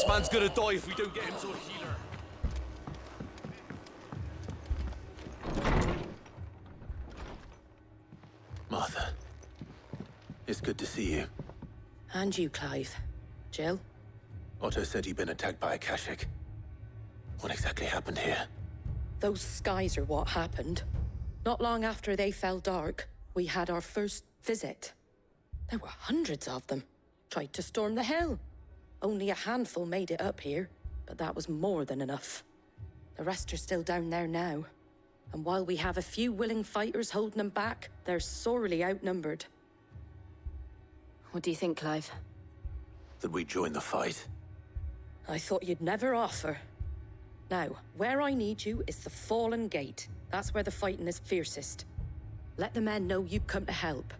This man's gonna die if we don't get him to a healer. Martha, it's good to see you. And you, Clive. Jill? Otto said you'd been attacked by a Akashic. What exactly happened here? Those skies are what happened. Not long after they fell dark, we had our first visit. There were hundreds of them. Tried to storm the hill. Only a handful made it up here, but that was more than enough. The rest are still down there now. And while we have a few willing fighters holding them back, they're sorely outnumbered. What do you think, Clive? That we join the fight? I thought you'd never offer. Now, where I need you is the Fallen Gate. That's where the fighting is fiercest. Let the men know you've come to help.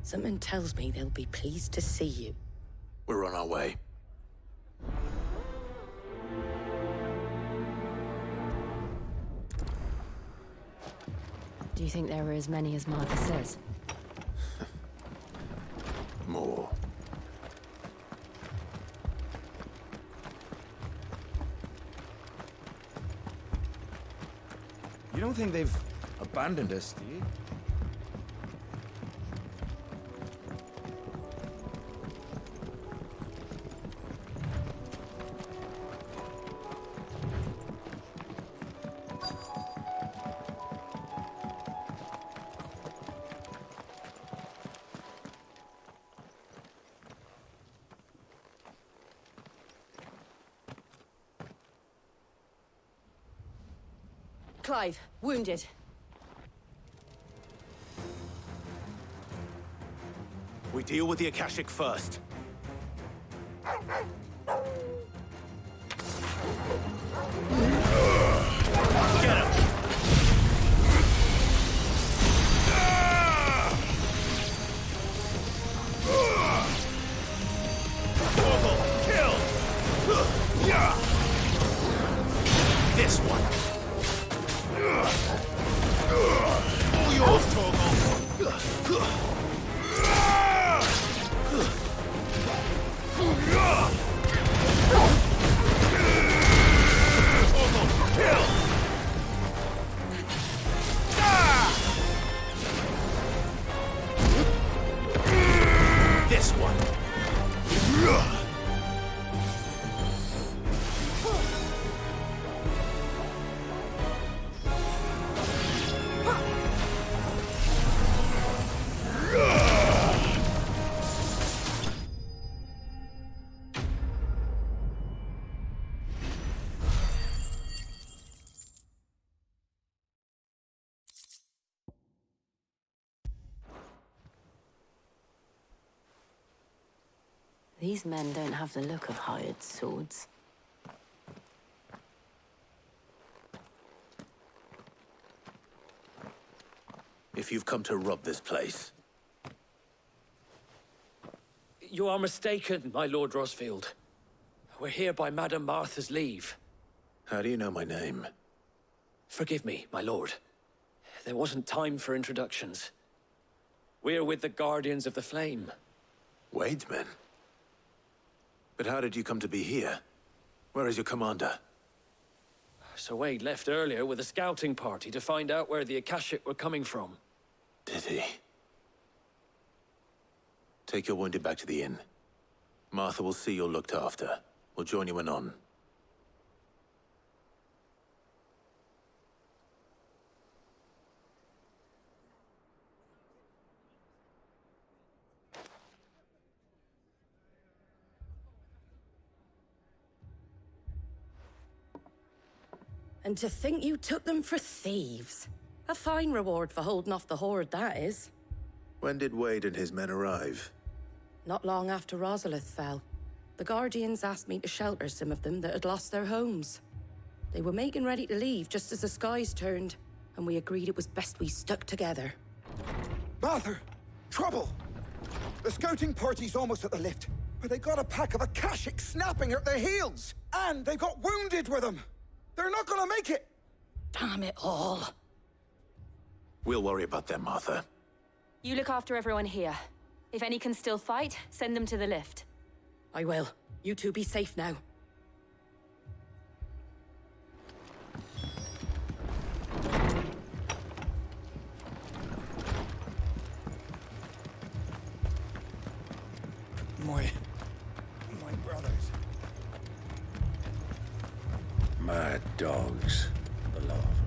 Something tells me they'll be pleased to see you. We're on our way. Do you think there were as many as Martha says? More. You don't think they've abandoned us, do you? Clive, wounded. We deal with the Akashic first. Get him! Kill! This one. All yours, Torgal! Kill! This one. These men don't have the look of hired swords. If you've come to rob this place, You are mistaken, my Lord Rosfield. We're here by Madame Martha's leave. how do you know my name? Forgive me, my lord. There wasn't time for introductions. We're with the Guardians of the Flame. Wade's men? But how did you come to be here? Where is your commander? Sir Wade left earlier with a scouting party to find out where the Akashic were coming from. Did he? Take your wounded back to the inn. Martha will see you're looked after. We'll join you anon. And to think you took them for thieves. A fine reward for holding off the horde, that is. When did Wade and his men arrive? Not long after Rosalith fell. The Guardians asked me to shelter some of them that had lost their homes. They were making ready to leave just as the skies turned, and we agreed it was best we stuck together. Martha! Trouble! The scouting party's almost at the lift, but they got a pack of Akashic snapping at their heels! And they got wounded with them! They're not gonna make it! Damn it all. We'll worry about them, Martha. You look after everyone here. If any can still fight, send them to the lift. I will. You two be safe now. Mad dogs. A lot of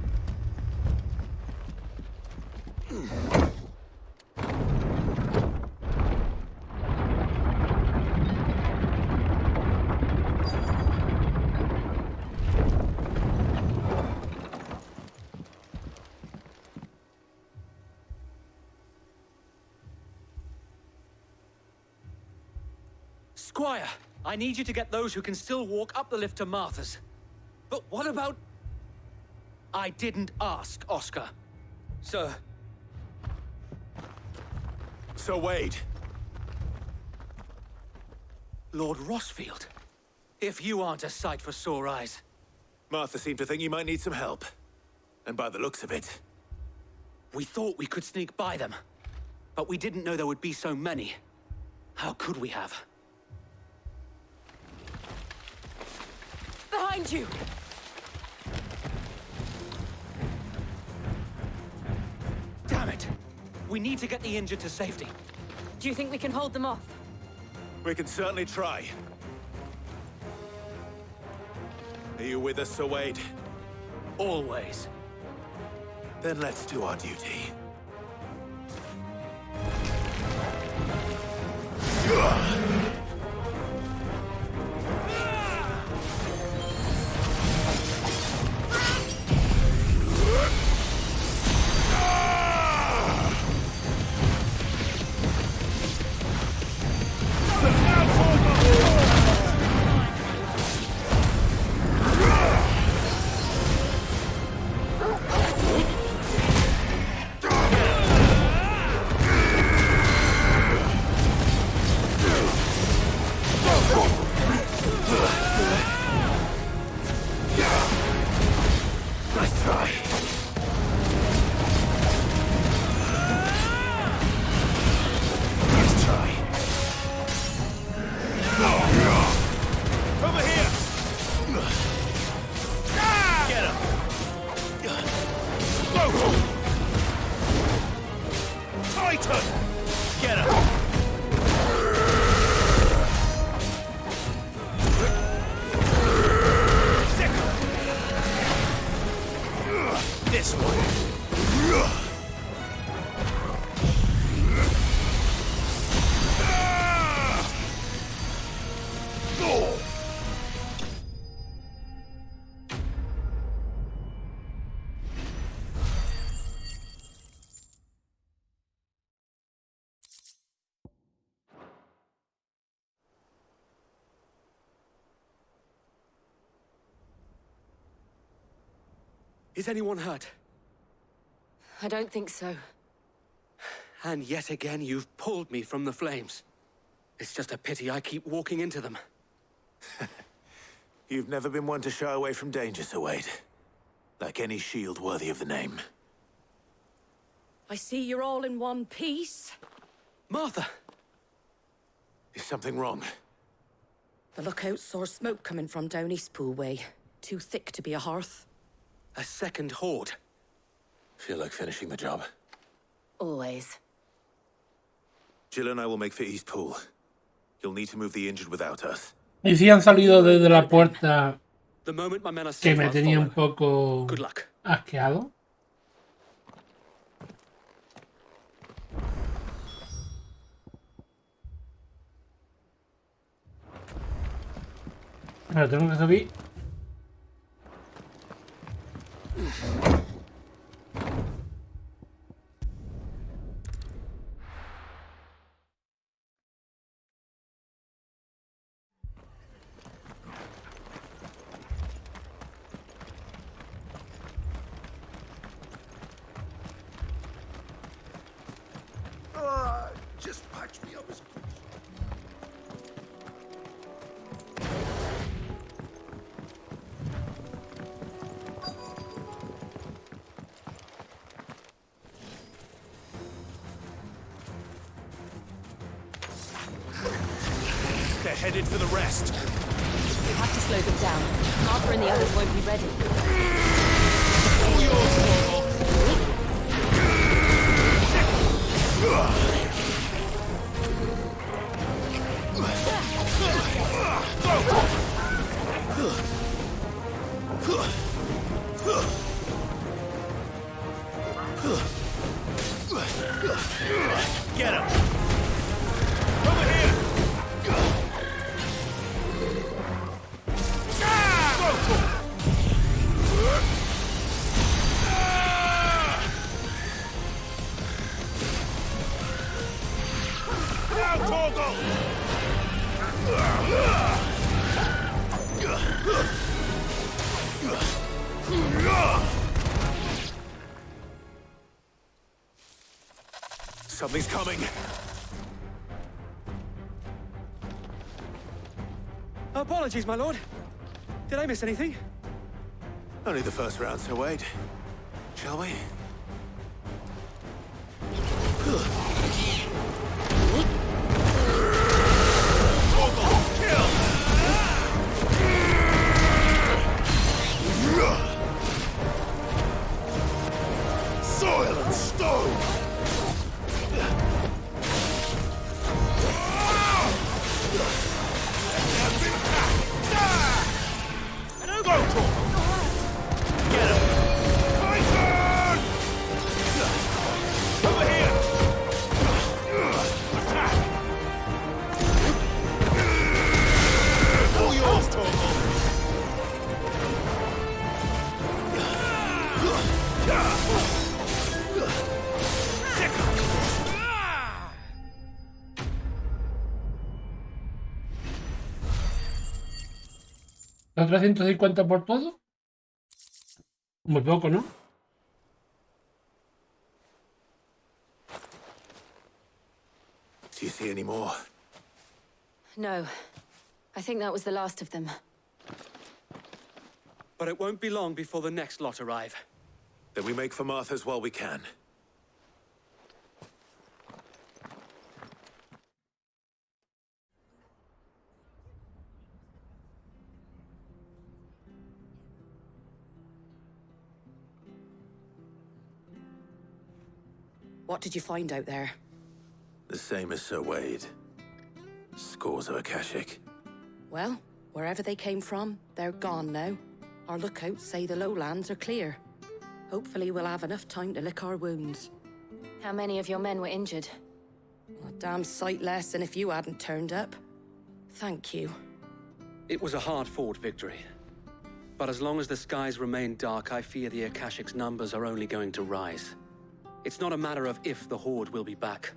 them. Squire, I need you to get those who can still walk up the lift to Martha's. But what about... I didn't ask, Oscar. Sir. So Wade. Lord Rossfield. If you aren't a sight for sore eyes. Martha seemed to think you might need some help. And by the looks of it... We thought we could sneak by them. But we didn't know there would be so many. How could we have? Behind you! Damn it! We need to get the injured to safety. Do you think we can hold them off? We can certainly try. Are you with us, Sir Wade? Always. Then let's do our duty. Is anyone hurt? I don't think so. And yet again, you've pulled me from the flames. It's just a pity I keep walking into them. You've never been one to shy away from danger, Sir Wade. Like any shield worthy of the name. I see you're all in one piece. Martha! Is something wrong? The lookout saw smoke coming from down Eastpool way. Too thick to be a hearth. A second horde. Feel like finishing the job. Always. Jill and I will make for Eastpool. You'll need to move the injured without us. Y si han salido desde la puerta The moment my men are que safe, me I'll tenía un follow. poco Good luck. asqueado. Ahora tengo que subir. Just patch me up as quick. They're headed for the rest. We have to slow them down. Arthur and the others won't be ready. All yours, Corporal. Something's coming! Apologies, my lord. Did I miss anything? Only the first round, Sir Wade. Shall we? Soil and stone! Go, get him! Python! Over here! Attack! All yours, Torgal! ¿Los 350 por todo? Muy poco, ¿no? Do you see any more? No. I think that was the last of them. But it won't be long before the next lot arrive. Then we make for Martha's while we can. What did you find out there? The same as Sir Wade. Scores of Akashic. Well, wherever they came from, they're gone now. Our lookouts say the lowlands are clear. Hopefully we'll have enough time to lick our wounds. How many of your men were injured? A damn sight less than if you hadn't turned up. Thank you. It was a hard-fought victory. But as long as the skies remain dark, I fear the Akashic's numbers are only going to rise. It's not a matter of if the Horde will be back,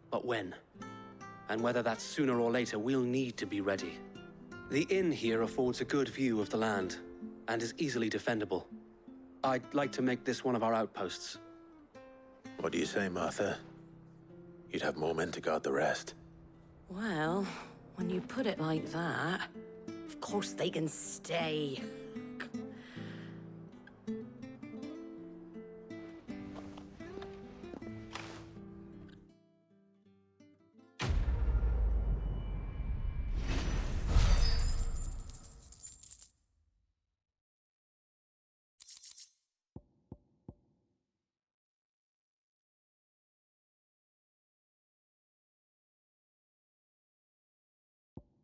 but when. And whether that's sooner or later, we'll need to be ready. The inn here affords a good view of the land, and is easily defendable. I'd like to make this one of our outposts. What do you say, Martha? You'd have more men to guard the rest. Well, when you put it like that, of course they can stay.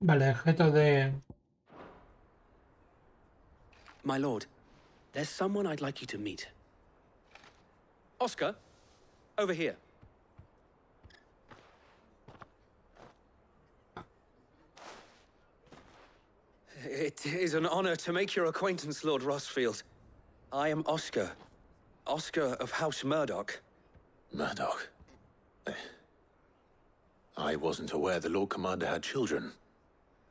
Vale, objeto de... My lord, there's someone I'd like you to meet. Oscar, over here. It is an honor to make your acquaintance, Lord Rossfield. I am Oscar. Oscar of House Murdoch. Murdoch? I wasn't aware the Lord Commander had children.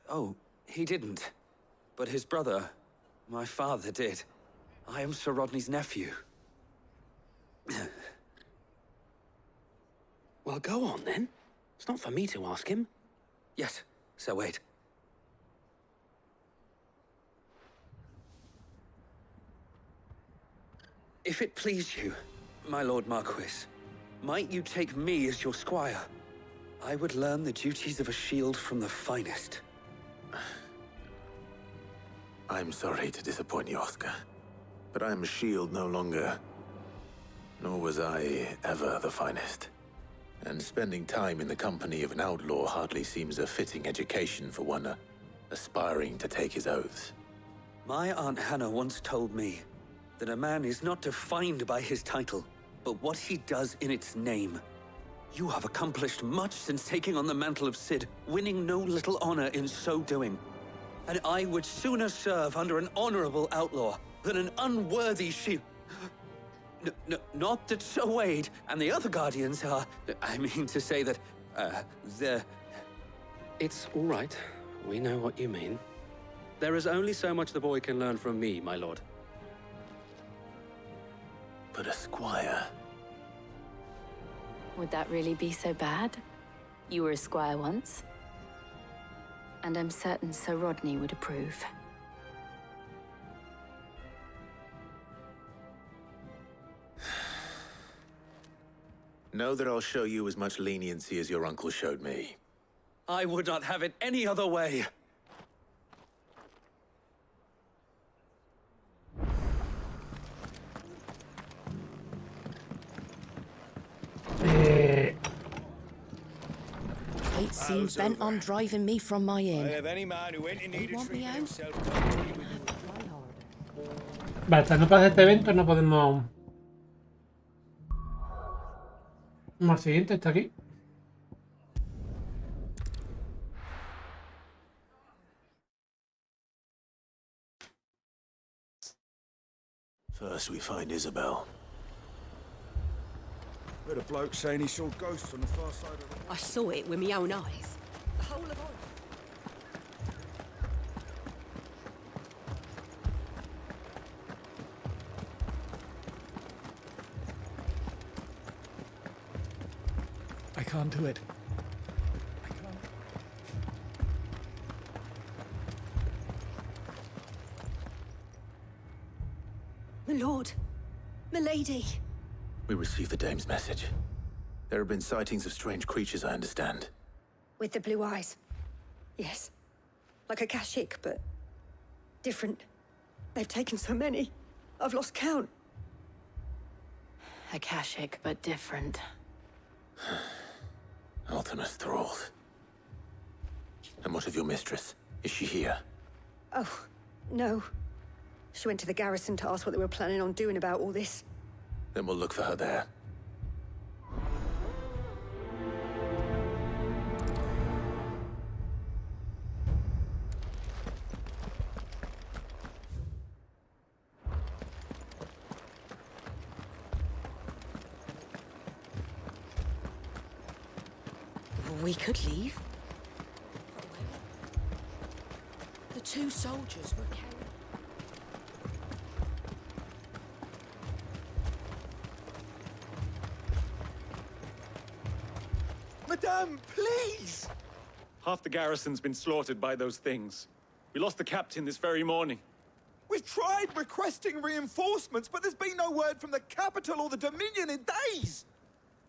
Oh, he didn't. But his brother, my father, did. I am Sir Rodney's nephew. Well, go on then. It's not for me to ask him. Yes, Sir Wade. If it please you, my Lord Marquis, might you take me as your squire? I would learn the duties of a shield from the finest. I'm sorry to disappoint you, Oscar. But I'm a shield no longer. Nor was I ever the finest. And spending time in the company of an outlaw hardly seems a fitting education for one aspiring to take his oaths. My Aunt Hannah once told me that a man is not defined by his title, but what he does in its name. You have accomplished much since taking on the mantle of Cid, winning no little honor in so doing. And I would sooner serve under an honorable outlaw than an unworthy shield. Not that Sir Wade and the other Guardians are... I mean to say that, they're... It's all right. We know what you mean. There is only so much the boy can learn from me, my lord. But a squire... Would that really be so bad? You were a squire once. And I'm certain Sir Rodney would approve. Know that I'll show you as much leniency as your uncle showed me. I would not have it any other way. Fate seems bent on driving me from my inn. Vale, hasta no pase este evento no podemos... Más siguiente, está aquí. First we find Isabel. Heard a bloke saying he saw ghosts on the far side of the... I saw it with my own eyes. The whole of I can't do it. I can't. My lord, my lady. We received the dame's message. There have been sightings of strange creatures, I understand. With the blue eyes. Yes. Like a Kashik, but different. They've taken so many. I've lost count. Akashic, but different. Ultimus thralls. And what of your mistress? Is she here? Oh, no. She went to the garrison to ask what they were planning on doing about all this. Then we'll look for her there. We could leave. The two soldiers were carrying... Madame, please! Half the garrison's been slaughtered by those things. We lost the captain this very morning. We've tried requesting reinforcements, but there's been no word from the Capitulo or the Dominion in days!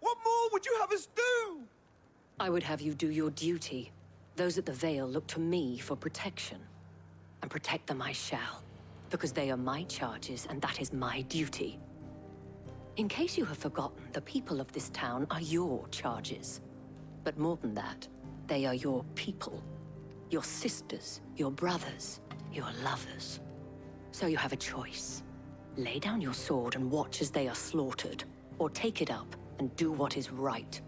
What more would you have us do? I would have you do your duty. Those at the Vale look to me for protection. And protect them I shall. Because they are my charges, and that is my duty. In case you have forgotten, the people of this town are your charges. But more than that, they are your people. Your sisters, your brothers, your lovers. So you have a choice. Lay down your sword and watch as they are slaughtered, or take it up and do what is right.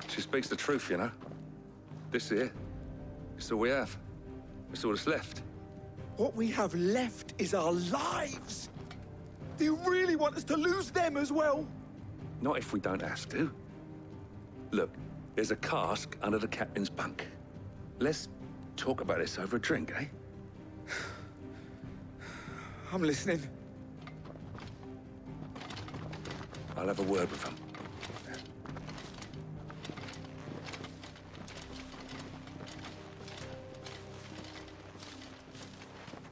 She speaks the truth, you know. This here, it's all we have. It's all that's left. What we have left is our lives! Do you really want us to lose them as well? Not if we don't have to. Look, there's a cask under the captain's bunk. Let's talk about this over a drink, eh? I'm listening. I'll have a word with him.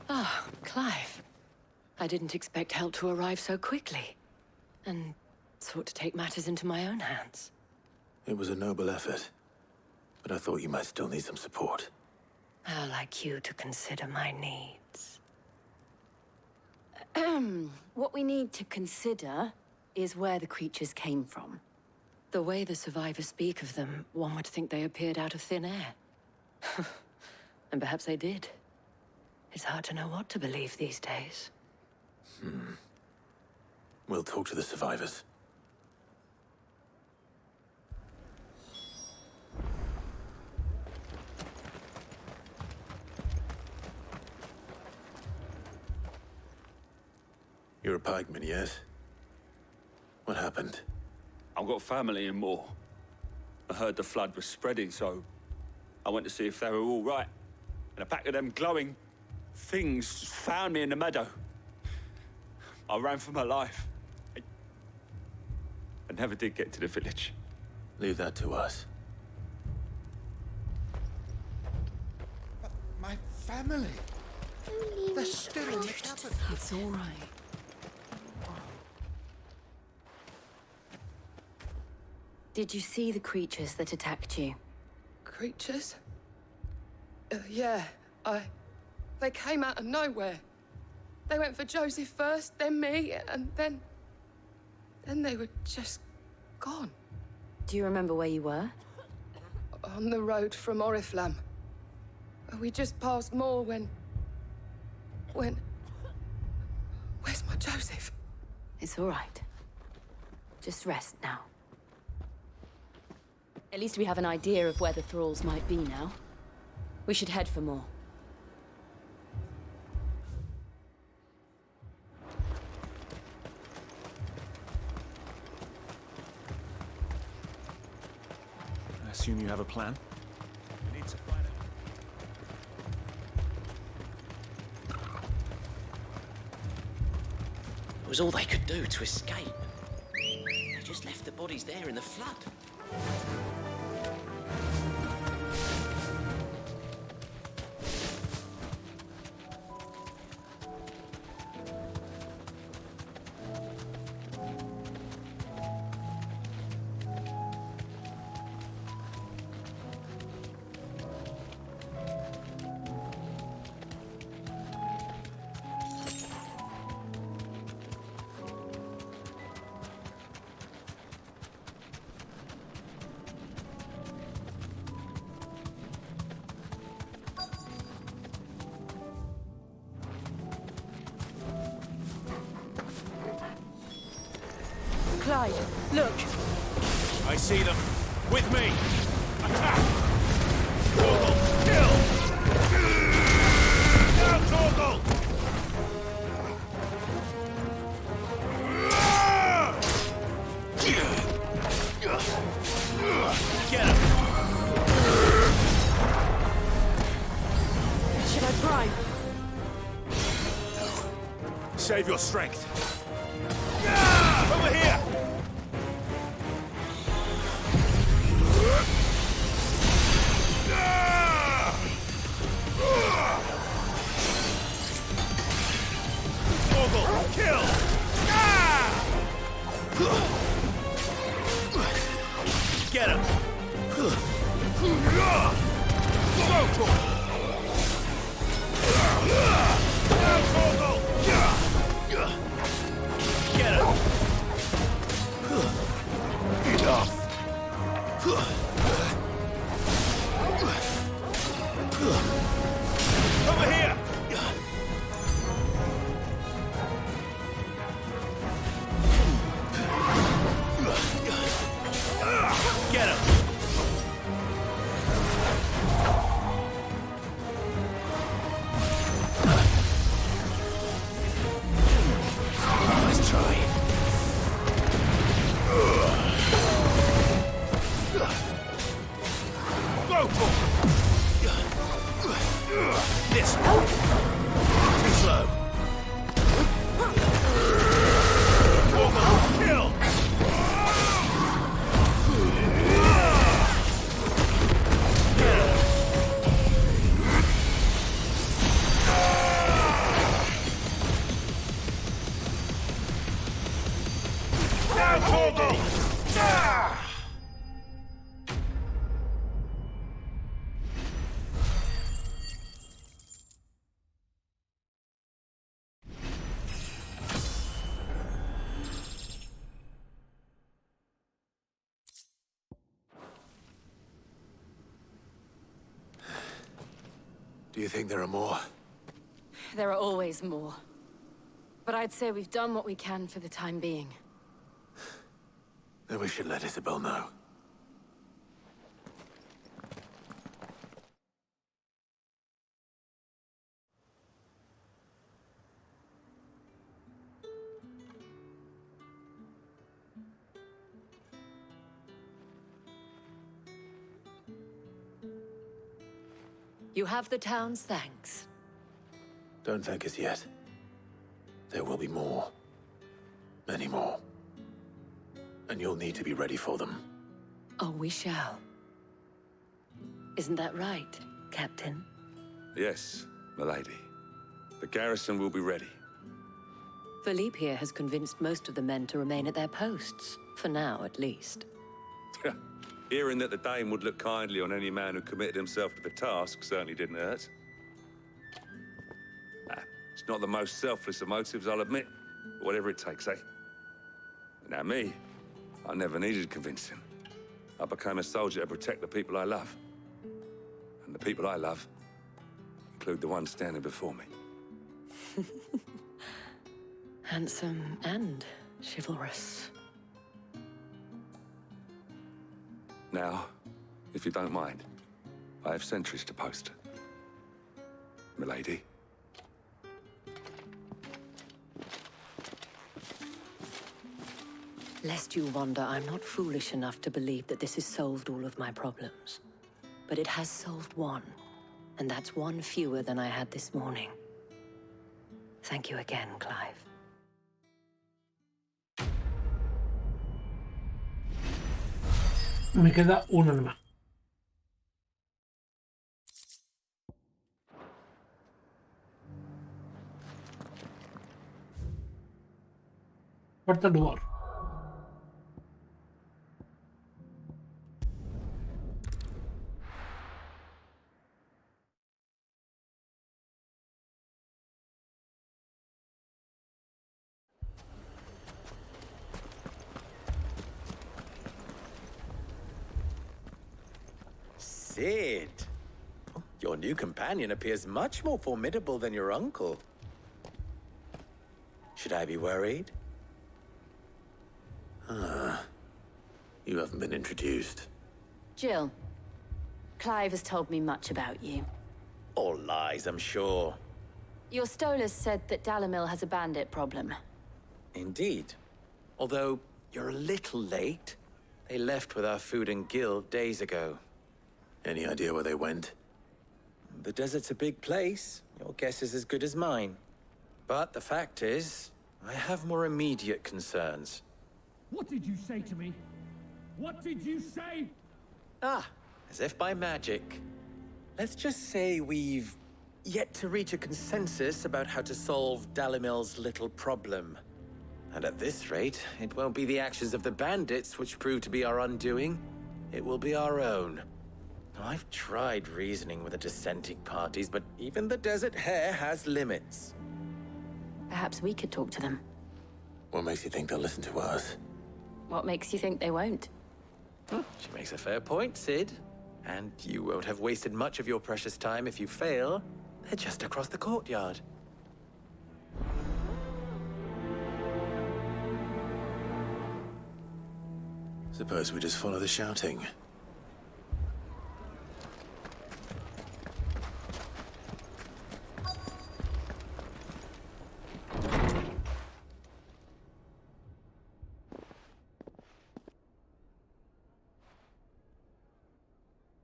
Ah, Clive. I didn't expect help to arrive so quickly. And sought to take matters into my own hands. It was a noble effort. But I thought you might still need some support. I'd like you to consider my needs. What we need to consider is where the creatures came from. The way the survivors speak of them, one would think they appeared out of thin air. And perhaps they did. It's hard to know what to believe these days. We'll talk to the survivors. You're a pikeman, yes? What happened? I've got family in Moor. I heard the flood was spreading, so I went to see if they were all right. And a pack of them glowing things found me in the meadow. I ran for my life. I never did get to the village. Leave that to us. My family. They're still in the Capitulo. It's all right. Did you see the creatures that attacked you? Creatures? Yeah, They came out of nowhere. They went for Joseph first, then me, and then they were just gone. Do you remember where you were? On the road from Oriflamme. We just passed Moor when... Where's my Joseph? It's all right. Just rest now. At least we have an idea of where the thralls might be now. We should head for more. I assume you have a plan? We need to find it. It was all they could do to escape. They just left the bodies there in the flood. Clyde, look! I see them. With me! Attack! Torgal, kill! Now, Torgal! Get him! Should I prime? Save your strength. Over here! Torgal, kill! Get him! Go, Torgal! Now, Torgal! Get him! Enough! Over here! Get him! Let's try. Go for this one. Too slow. Kill! Now, Torgal! Do you think there are more? There are always more. But I'd say we've done what we can for the time being. Then we should let Isabel know. You have the town's thanks. Don't thank us yet. There will be more. Many more. and you'll need to be ready for them. Oh, we shall. Isn't that right, Captain? Yes, milady. The garrison will be ready. Philippe here has convinced most of the men to remain at their posts, for now at least. Hearing that the Dane would look kindly on any man who committed himself to the task certainly didn't hurt. It's not the most selfless of motives, I'll admit. But whatever it takes, eh? Now me, I never needed convincing. I became a soldier to protect the people I love. And the people I love include the one standing before me. Handsome and chivalrous. Now, if you don't mind, I have sentries to post. Milady. Lest you wonder, I'm not foolish enough to believe that this has solved all of my problems. But it has solved one, and that's one fewer than I had this morning. Thank you again, Clive. Me queda uno nomás. Cuarto lugar. Sid, your new companion appears much more formidable than your uncle. Should I be worried? You haven't been introduced. Jill, Clive has told me much about you. All lies, I'm sure. Your Stolas said that Dalamil has a bandit problem. Indeed. Although, you're a little late. They left with our food and guild days ago. Any idea where they went? The desert's a big place. Your guess is as good as mine. But the fact is, I have more immediate concerns. What did you say to me? What did you say? Ah, as if by magic. Let's just say we've yet to reach a consensus about how to solve Dalimil's little problem. And at this rate, it won't be the actions of the bandits which prove to be our undoing. It will be our own. Now, I've tried reasoning with the dissenting parties, but even the Desert Hare has limits. Perhaps we could talk to them. What makes you think they'll listen to us? What makes you think they won't? She makes a fair point, Sid. And you won't have wasted much of your precious time if you fail. They're just across the courtyard. Suppose we just follow the shouting.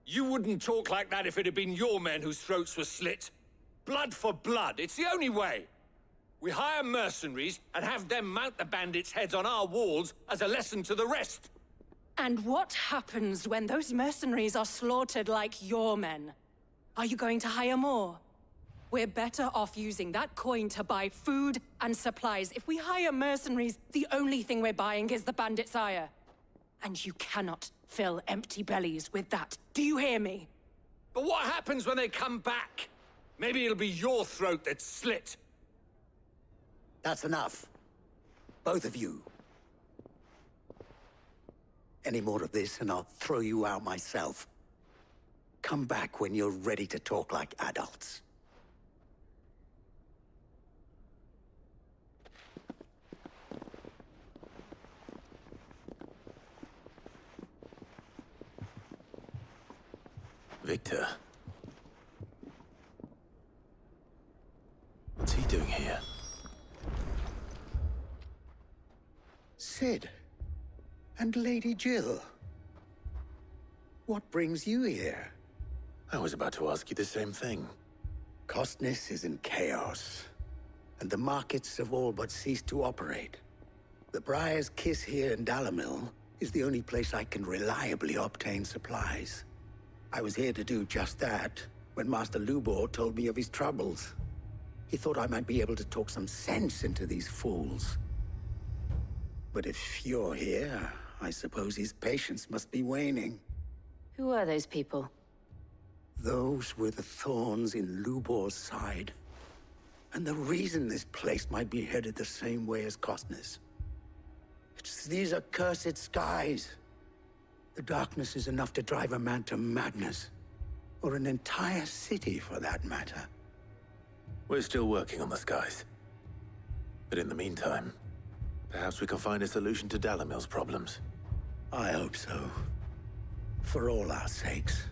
You wouldn't talk like that if it had been your men whose throats were slit. Blood for blood, it's the only way. We hire mercenaries and have them mount the bandits' heads on our walls as a lesson to the rest. And what happens when those mercenaries are slaughtered like your men? Are you going to hire more? We're better off using that coin to buy food and supplies. If we hire mercenaries, the only thing we're buying is the bandits' ire. And you cannot fill empty bellies with that. Do you hear me? But what happens when they come back? Maybe it'll be your throat that's slit. That's enough. Both of you. Any more of this and I'll throw you out myself. Come back when you're ready to talk like adults. Victor. What's he doing here? Sid. And Lady Jill. What brings you here? I was about to ask you the same thing. Costness is in chaos, and the markets have all but ceased to operate. The Briar's Kiss here in Dalimil is the only place I can reliably obtain supplies. I was here to do just that when Master Lubor told me of his troubles. He thought I might be able to talk some sense into these fools. But if you're here, I suppose his patience must be waning. Who are those people? Those were the thorns in Lubor's side. And the reason this place might be headed the same way as Costner's. It's these accursed skies. The darkness is enough to drive a man to madness. Or an entire city, for that matter. We're still working on the skies. But in the meantime, perhaps we can find a solution to Dalimil's problems. I hope so. For all our sakes.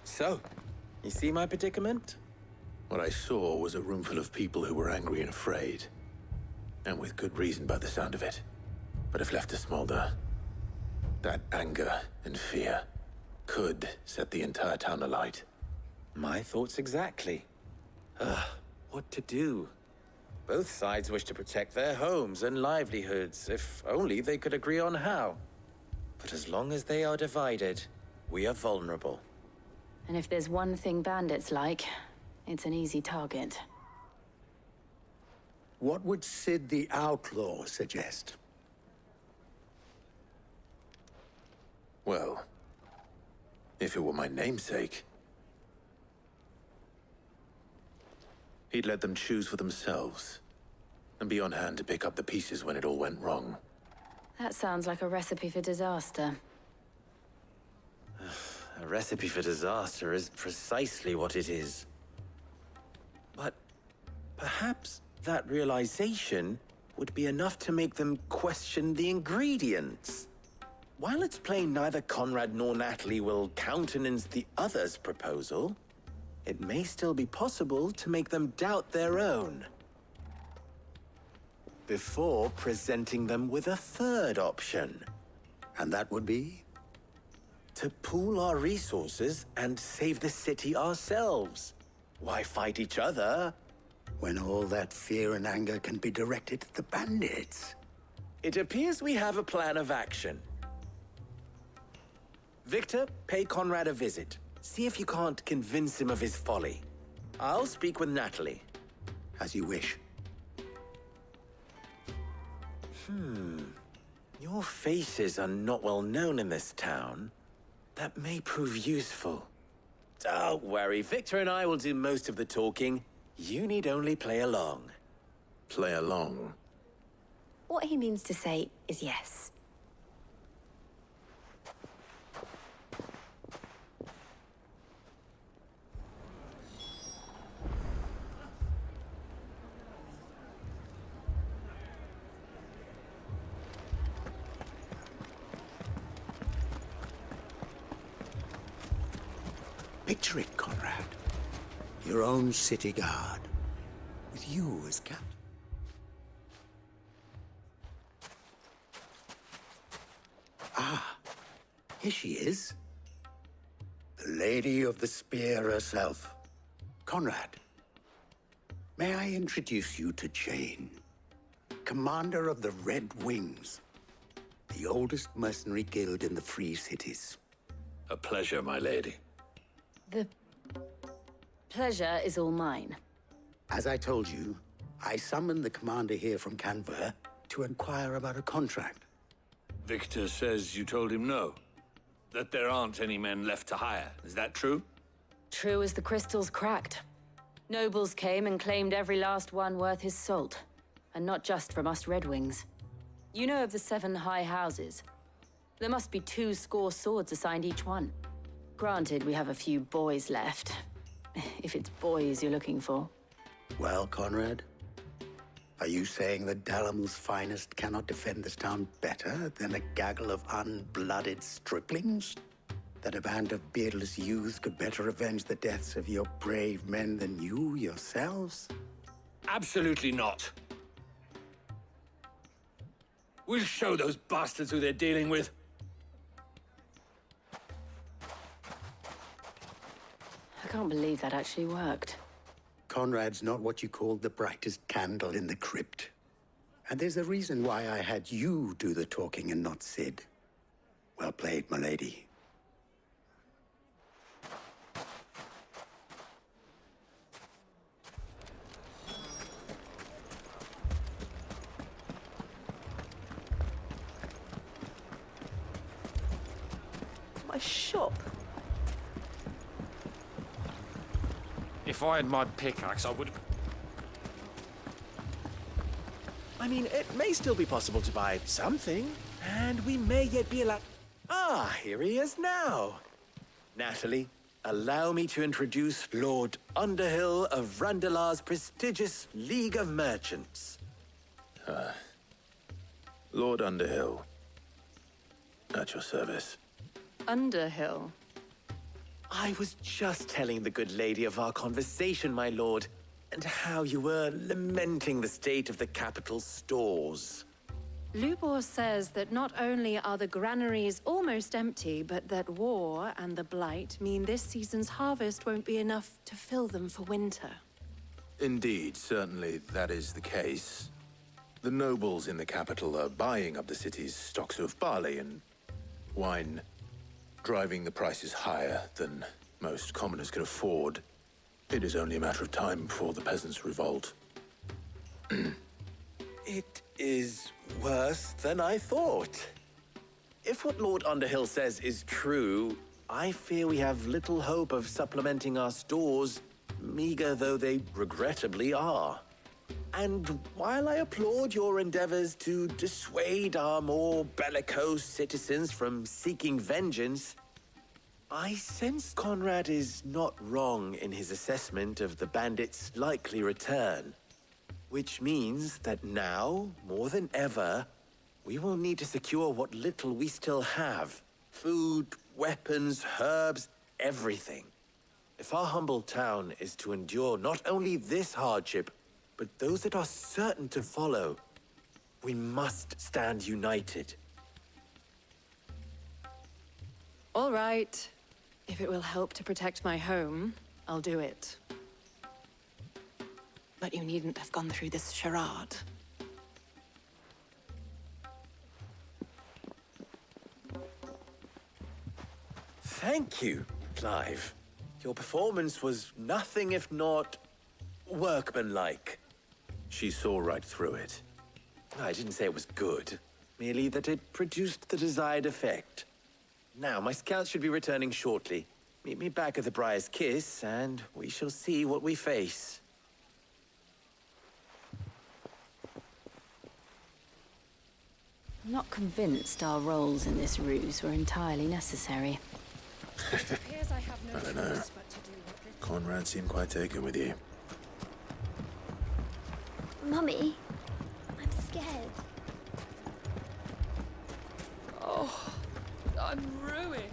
So, you see my predicament? What I saw was a room full of people who were angry and afraid. And with good reason by the sound of it. But if left to smolder, that anger and fear could set the entire town alight. My thoughts exactly. What to do? Both sides wish to protect their homes and livelihoods, if only they could agree on how. But as long as they are divided, we are vulnerable. And if there's one thing bandits like, it's an easy target. What would Sid the Outlaw suggest? Well, if it were my namesake, he'd let them choose for themselves, and be on hand to pick up the pieces when it all went wrong. That sounds like a recipe for disaster. A recipe for disaster is precisely what it is. But perhaps that realization would be enough to make them question the ingredients. While it's plain neither Conrad nor Natalie will countenance the other's proposal, it may still be possible to make them doubt their own. Before presenting them with a third option. And that would be? To pool our resources and save the city ourselves. Why fight each other? When all that fear and anger can be directed at the bandits. It appears we have a plan of action. Victor, pay Conrad a visit. See if you can't convince him of his folly. I'll speak with Natalie. As you wish. Your faces are not well known in this town. That may prove useful. Don't worry, Victor and I will do most of the talking. You need only play along. Play along? What he means to say is yes. Picture it, Conrad. Your own city guard. With you as captain. Ah, here she is. The Lady of the Spear herself. Conrad, may I introduce you to Jane, commander of the Red Wings, the oldest mercenary guild in the Free Cities. A pleasure, my lady. The pleasure is all mine. As I told you, I summoned the commander here from Canver to inquire about a contract. Victor says you told him no. That there aren't any men left to hire. Is that true? True as the crystals cracked. Nobles came and claimed every last one worth his salt. And not just from us Red Wings. You know of the 7 high houses. There must be 2 swords assigned each one. Granted, we have a few boys left. If it's boys you're looking for. Well, Conrad, are you saying that Dalimil's finest cannot defend this town better than a gaggle of unblooded striplings? That a band of beardless youths could better avenge the deaths of your brave men than you yourselves? Absolutely not. We'll show those bastards who they're dealing with. I can't believe that actually worked. Conrad's not what you called the brightest candle in the crypt. And there's a reason why I had you do the talking and not Sid. Well played, my lady. My shop. If I had my pickaxe, I would have... I mean, it may still be possible to buy something, and we may yet be allowed... Ah, here he is now. Natalie, allow me to introduce Lord Underhill of Randalar's prestigious League of Merchants. Lord Underhill. At your service. Underhill? I was just telling the good lady of our conversation, my lord, and how you were lamenting the state of the capital stores. Lubor says that not only are the granaries almost empty, but that war and the Blight mean this season's harvest won't be enough to fill them for winter. Indeed, certainly that is the case. The nobles in the capital are buying up the city's stocks of barley and wine, driving the prices higher than most commoners can afford. It is only a matter of time before the peasants revolt. It is worse than I thought. If what Lord Underhill says is true, I fear we have little hope of supplementing our stores, meager though they regrettably are. And while I applaud your endeavors to dissuade our more bellicose citizens from seeking vengeance, I sense Conrad is not wrong in his assessment of the bandits' likely return. Which means that now, more than ever, we will need to secure what little we still have. Food, weapons, herbs, everything. If our humble town is to endure not only this hardship, but those that are certain to follow, we must stand united. All right. If it will help to protect my home, I'll do it. But you needn't have gone through this charade. Thank you, Clive. Your performance was nothing if not workmanlike. She saw right through it. I didn't say it was good, merely that it produced the desired effect. Now, my scouts should be returning shortly. Meet me back at the Briar's Kiss, and we shall see what we face. I'm not convinced our roles in this ruse were entirely necessary. I don't know. Conrad seemed quite taken with you. Mummy, I'm scared. Oh, I'm ruined.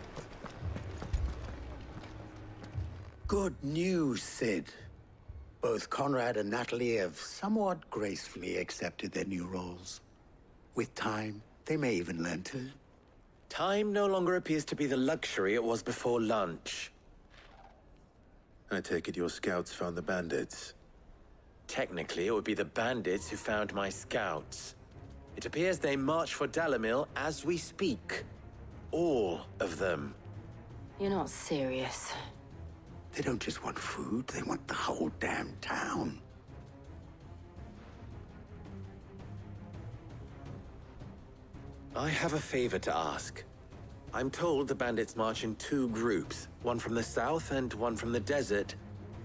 Good news, Sid. Both Conrad and Natalie have somewhat gracefully accepted their new roles. With time, they may even learn to. Time no longer appears to be the luxury it was before lunch. I take it your scouts found the bandits. Technically, it would be the bandits who found my scouts. It appears they march for Dalimil as we speak. All of them. You're not serious. They don't just want food, they want the whole damn town. I have a favor to ask. I'm told the bandits march in two groups, one from the south and one from the desert,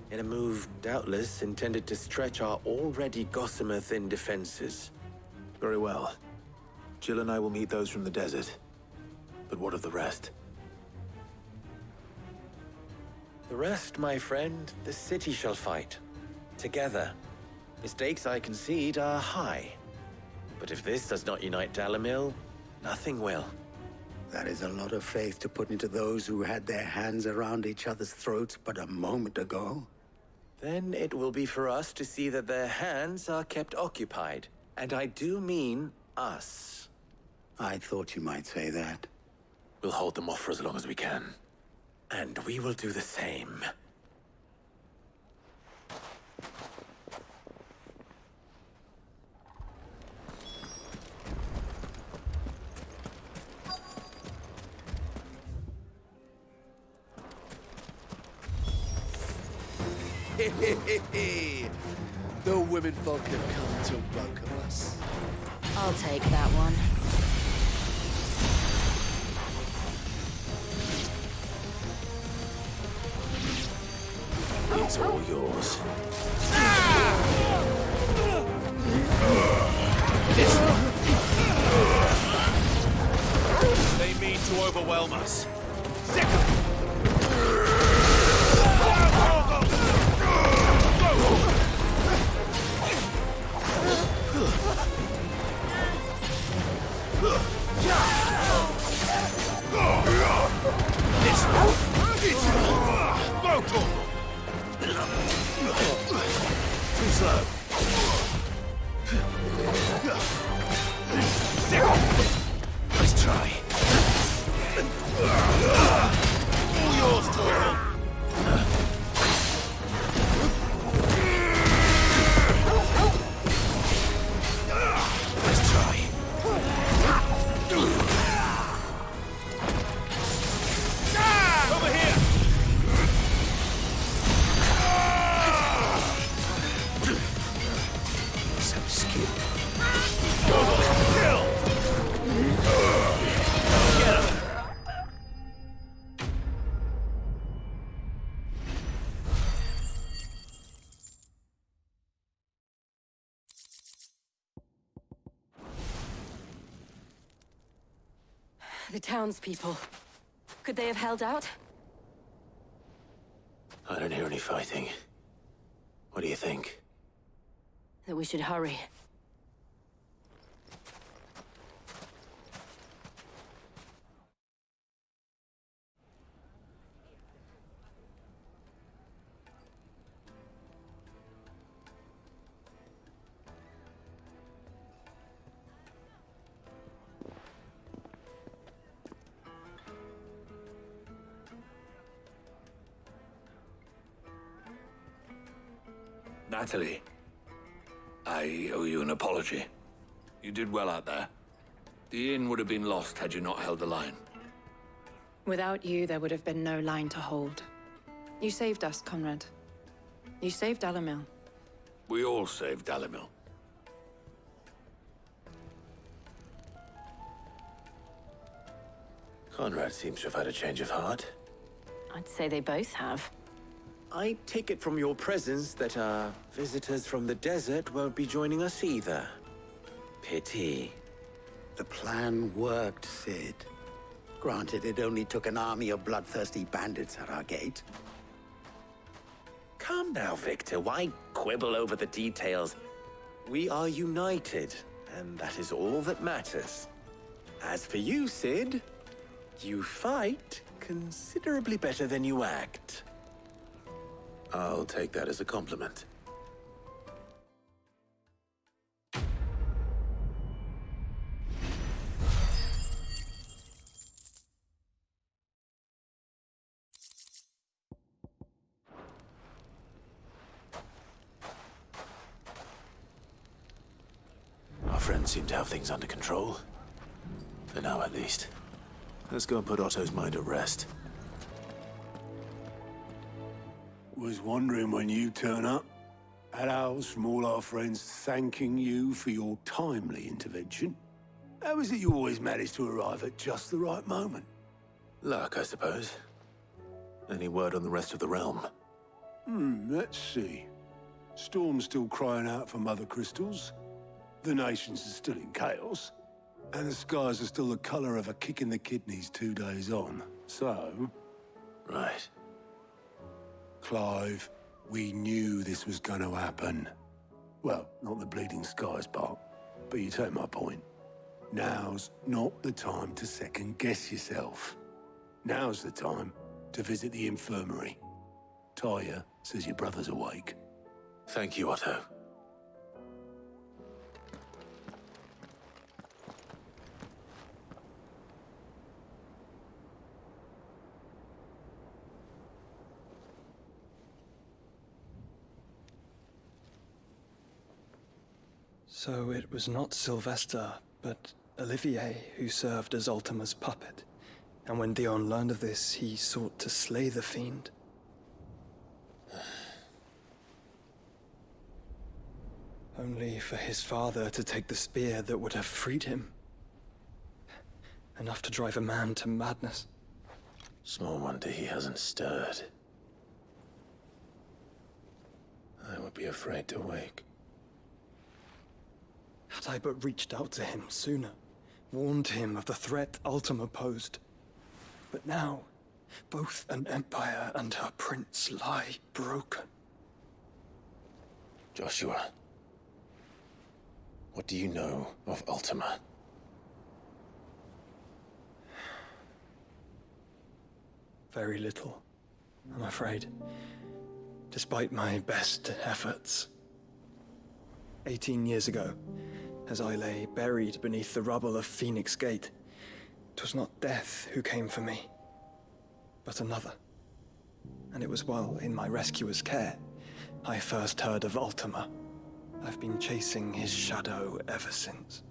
in a move doubtless intended to stretch our already gossamer-thin defenses. Very well. Jill and I will meet those from the desert. But what of the rest? The rest, my friend, the city shall fight. Together. The stakes, I concede, are high. But if this does not unite Dalimil, nothing will. That is a lot of faith to put into those who had their hands around each other's throats but a moment ago. Then it will be for us to see that their hands are kept occupied. And I do mean us. I thought you might say that. We'll hold them off for as long as we can. And we will do the same. The women folk have come to welcome us. I'll take that one. It's all yours. They mean to overwhelm us. Too slow. Nice try. All yours, Torvald. Nice try. Over here. Some skill. Kill. Get him. The townspeople. Could they have held out? I don't hear any fighting. What do you think? That we should hurry. Natalie, I owe you an apology. You did well out there. The inn would have been lost had you not held the line. Without you, there would have been no line to hold. You saved us, Conrad. You saved Dalimil. We all saved Dalimil. Conrad seems to have had a change of heart. I'd say they both have. I take it from your presence that our visitors from the desert won't be joining us either. Pity. The plan worked, Sid. Granted, it only took an army of bloodthirsty bandits at our gate. Come now, Victor. Why quibble over the details? We are united, and that is all that matters. As for you, Sid, you fight considerably better than you act. I'll take that as a compliment. Our friends seem to have things under control. For now, at least. Let's go and put Otto's mind at rest. Was wondering when you turn up. Had owls from all our friends thanking you for your timely intervention. How is it you always manage to arrive at just the right moment? Luck, I suppose. Any word on the rest of the realm? Let's see. Storm's still crying out for mother crystals. The nations are still in chaos. And the skies are still the color of a kick in the kidneys 2 days on. So... Right. Clive, we knew this was going to happen. Well, not the bleeding skies part, but you take my point. Now's not the time to second-guess yourself. Now's the time to visit the infirmary. Tyre says your brother's awake. Thank you, Otto. So it was not Sylvester, but Olivier who served as Ultima's puppet. And when Dion learned of this, he sought to slay the fiend. Only for his father to take the spear that would have freed him. Enough to drive a man to madness. Small wonder he hasn't stirred. I would be afraid to wake. Had I but reached out to him sooner, warned him of the threat Ultima posed. But now, both an empire and her prince lie broken. Joshua, what do you know of Ultima? Very little, I'm afraid. Despite my best efforts. 18 years ago, as I lay buried beneath the rubble of Phoenix Gate, 'twas not death who came for me, but another. And it was while in my rescuer's care, I first heard of Ultima. I've been chasing his shadow ever since.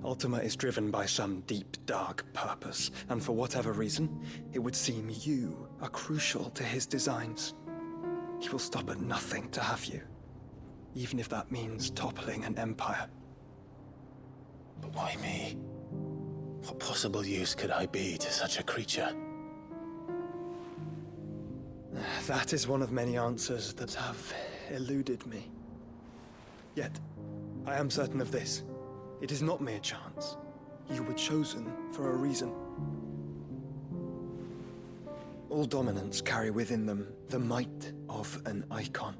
Ultima is driven by some deep, dark purpose, and for whatever reason, it would seem you are crucial to his designs. He will stop at nothing to have you, even if that means toppling an empire. But why me? What possible use could I be to such a creature? That is one of many answers that have eluded me. Yet, I am certain of this. It is not mere chance. You were chosen for a reason. All dominants carry within them the might of an icon.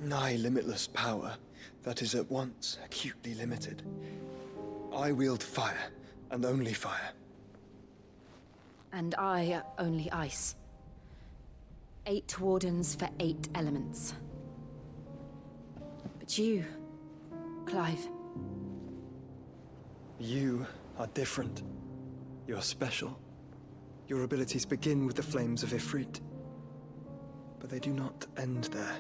Nigh limitless power that is at once acutely limited. I wield fire, and only fire. And I only ice. 8 wardens for 8 elements. But you, Clive. You are different. You're special. Your abilities begin with the flames of Ifrit. But they do not end there.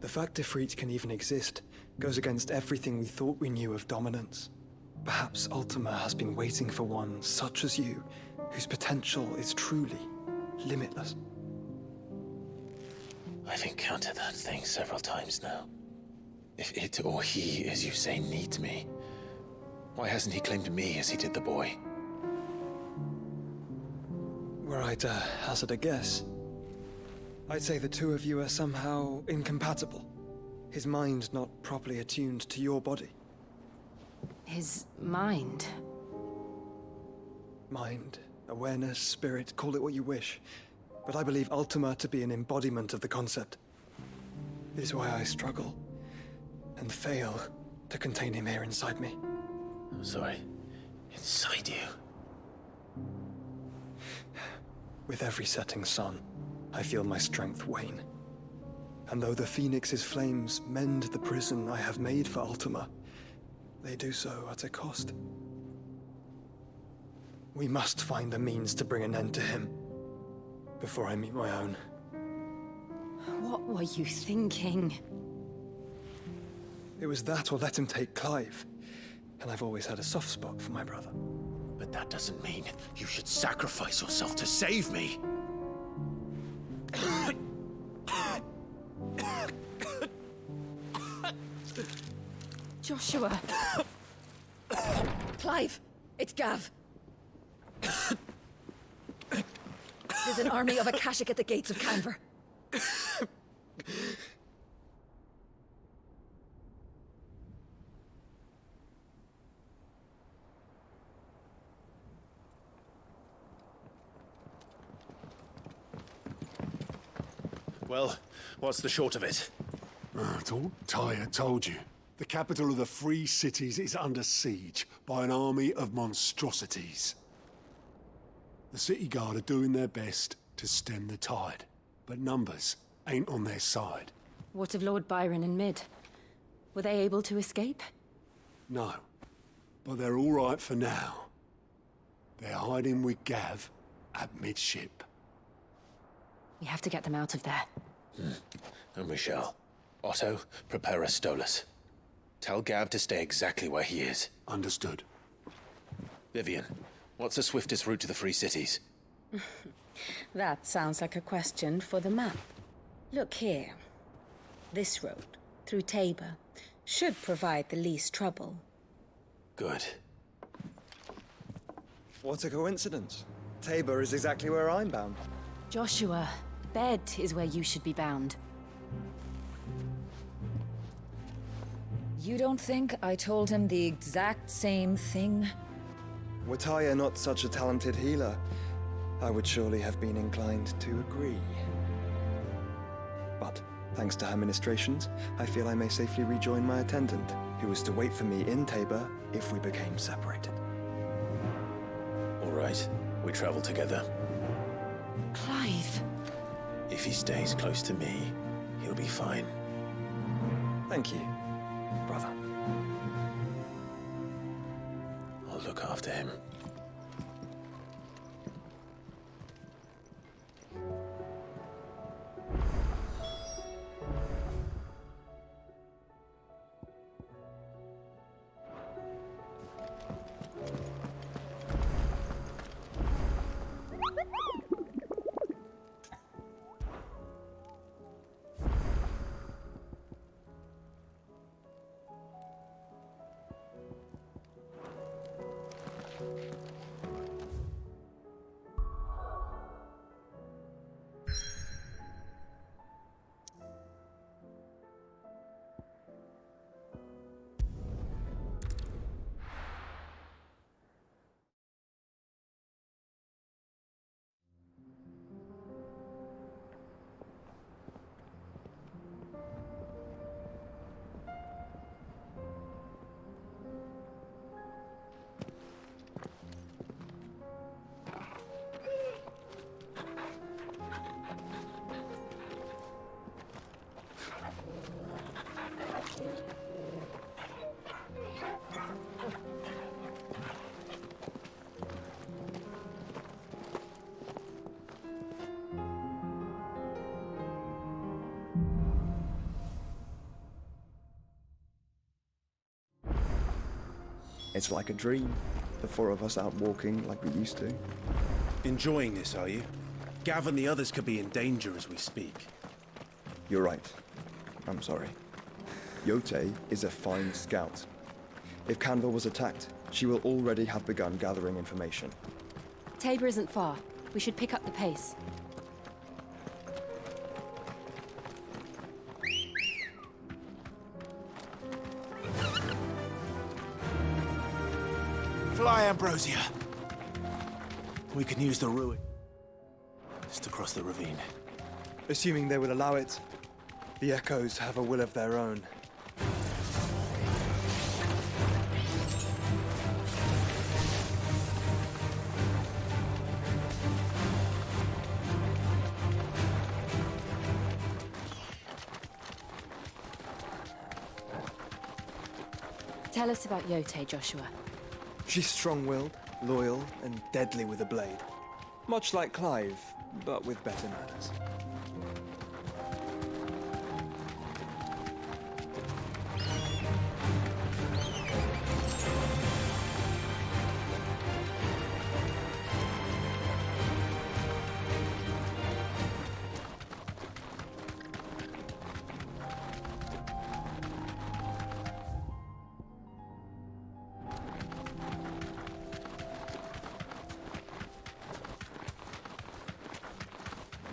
The fact Ifrit can even exist goes against everything we thought we knew of dominance. Perhaps Ultima has been waiting for one such as you, whose potential is truly limitless. I've encountered that thing several times now. If it or he, as you say, needs me, why hasn't he claimed me as he did the boy? Were I to hazard a guess, I'd say the two of you are somehow incompatible. His mind not properly attuned to your body. His mind? Mind, awareness, spirit, call it what you wish. But I believe Ultima to be an embodiment of the concept. It is why I struggle and fail to contain him here inside me. I'm sorry. Inside you? With every setting sun, I feel my strength wane. And though the Phoenix's flames mend the prison I have made for Ultima, they do so at a cost. We must find a means to bring an end to him before I meet my own. What were you thinking? It was that or let him take Clive. And I've always had a soft spot for my brother. But that doesn't mean you should sacrifice yourself to save me. Joshua. Clive, it's Gav. There's an army of Akashic at the gates of Canver. Well, what's the short of it? I thought Ty had told you. The capital of the Free Cities is under siege by an army of monstrosities. The city guard are doing their best to stem the tide, but numbers ain't on their side. What of Lord Byron and Mid? Were they able to escape? No, but they're all right for now. They're hiding with Gav at midship. We have to get them out of there. And we shall. Otto, prepare a Stolas. Tell Gav to stay exactly where he is. Understood. Vivian, what's the swiftest route to the Free Cities? That sounds like a question for the map. Look here. This road, through Tabor, should provide the least trouble. Good. What a coincidence. Tabor is exactly where I'm bound. Joshua, bed is where you should be bound. You don't think I told him the exact same thing? Were Tyre not such a talented healer, I would surely have been inclined to agree. But, thanks to her ministrations, I feel I may safely rejoin my attendant, who was to wait for me in Tabor if we became separated. All right, we travel together. Clive. If he stays close to me, he'll be fine. Thank you, brother. I'll look after him. It's like a dream. The four of us out walking like we used to. Enjoying this, are you? Gav and the others could be in danger as we speak. You're right. I'm sorry. Yote is a fine scout. If Canville was attacked, she will already have begun gathering information. Tabor isn't far. We should pick up the pace. Fly, Ambrosia! We can use the ruin just to cross the ravine. Assuming they will allow it, the Echoes have a will of their own. Tell us about Yote, Joshua. She's strong-willed, loyal, and deadly with a blade. Much like Clive, but with better manners.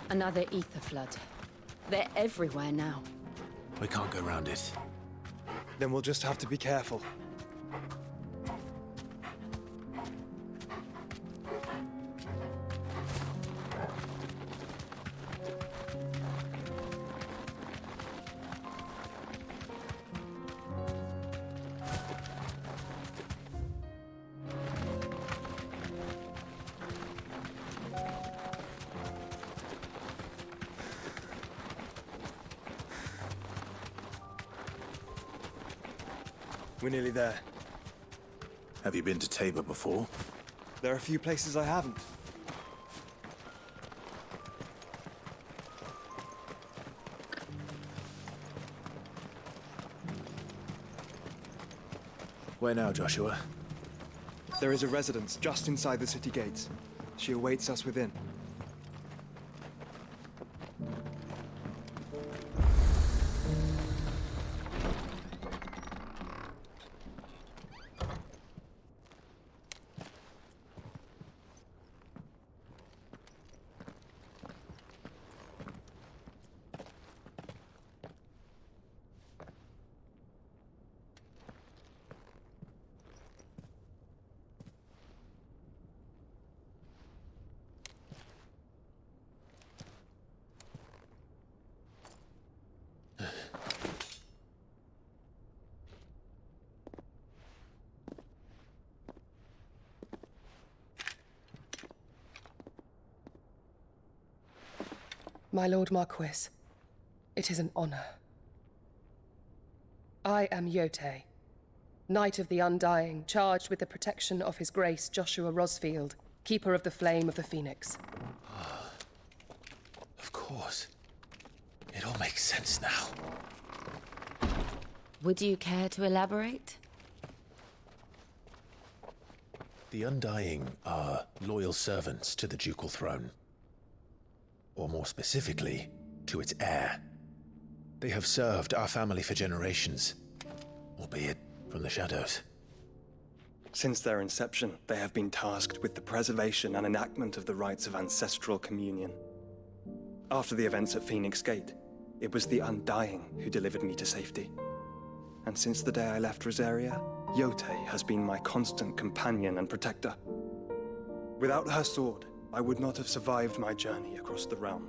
Another ether flood. They're everywhere now. We can't go around it. Then we'll just have to be careful. We're nearly there. Have you been to Tabor before? There are a few places I haven't. Where now, Joshua? There is a residence just inside the city gates. She awaits us within. My Lord Marquis, it is an honor. I am Yote, Knight of the Undying, charged with the protection of His Grace Joshua Rosfield, Keeper of the Flame of the Phoenix. Of course. It all makes sense now. Would you care to elaborate? The Undying are loyal servants to the ducal throne. Or more specifically, to its heir. They have served our family for generations, albeit from the shadows. Since their inception, they have been tasked with the preservation and enactment of the rites of ancestral communion. After the events at Phoenix Gate, it was the Undying who delivered me to safety. And since the day I left Rosaria, Yote has been my constant companion and protector. Without her sword, I would not have survived my journey across the realm.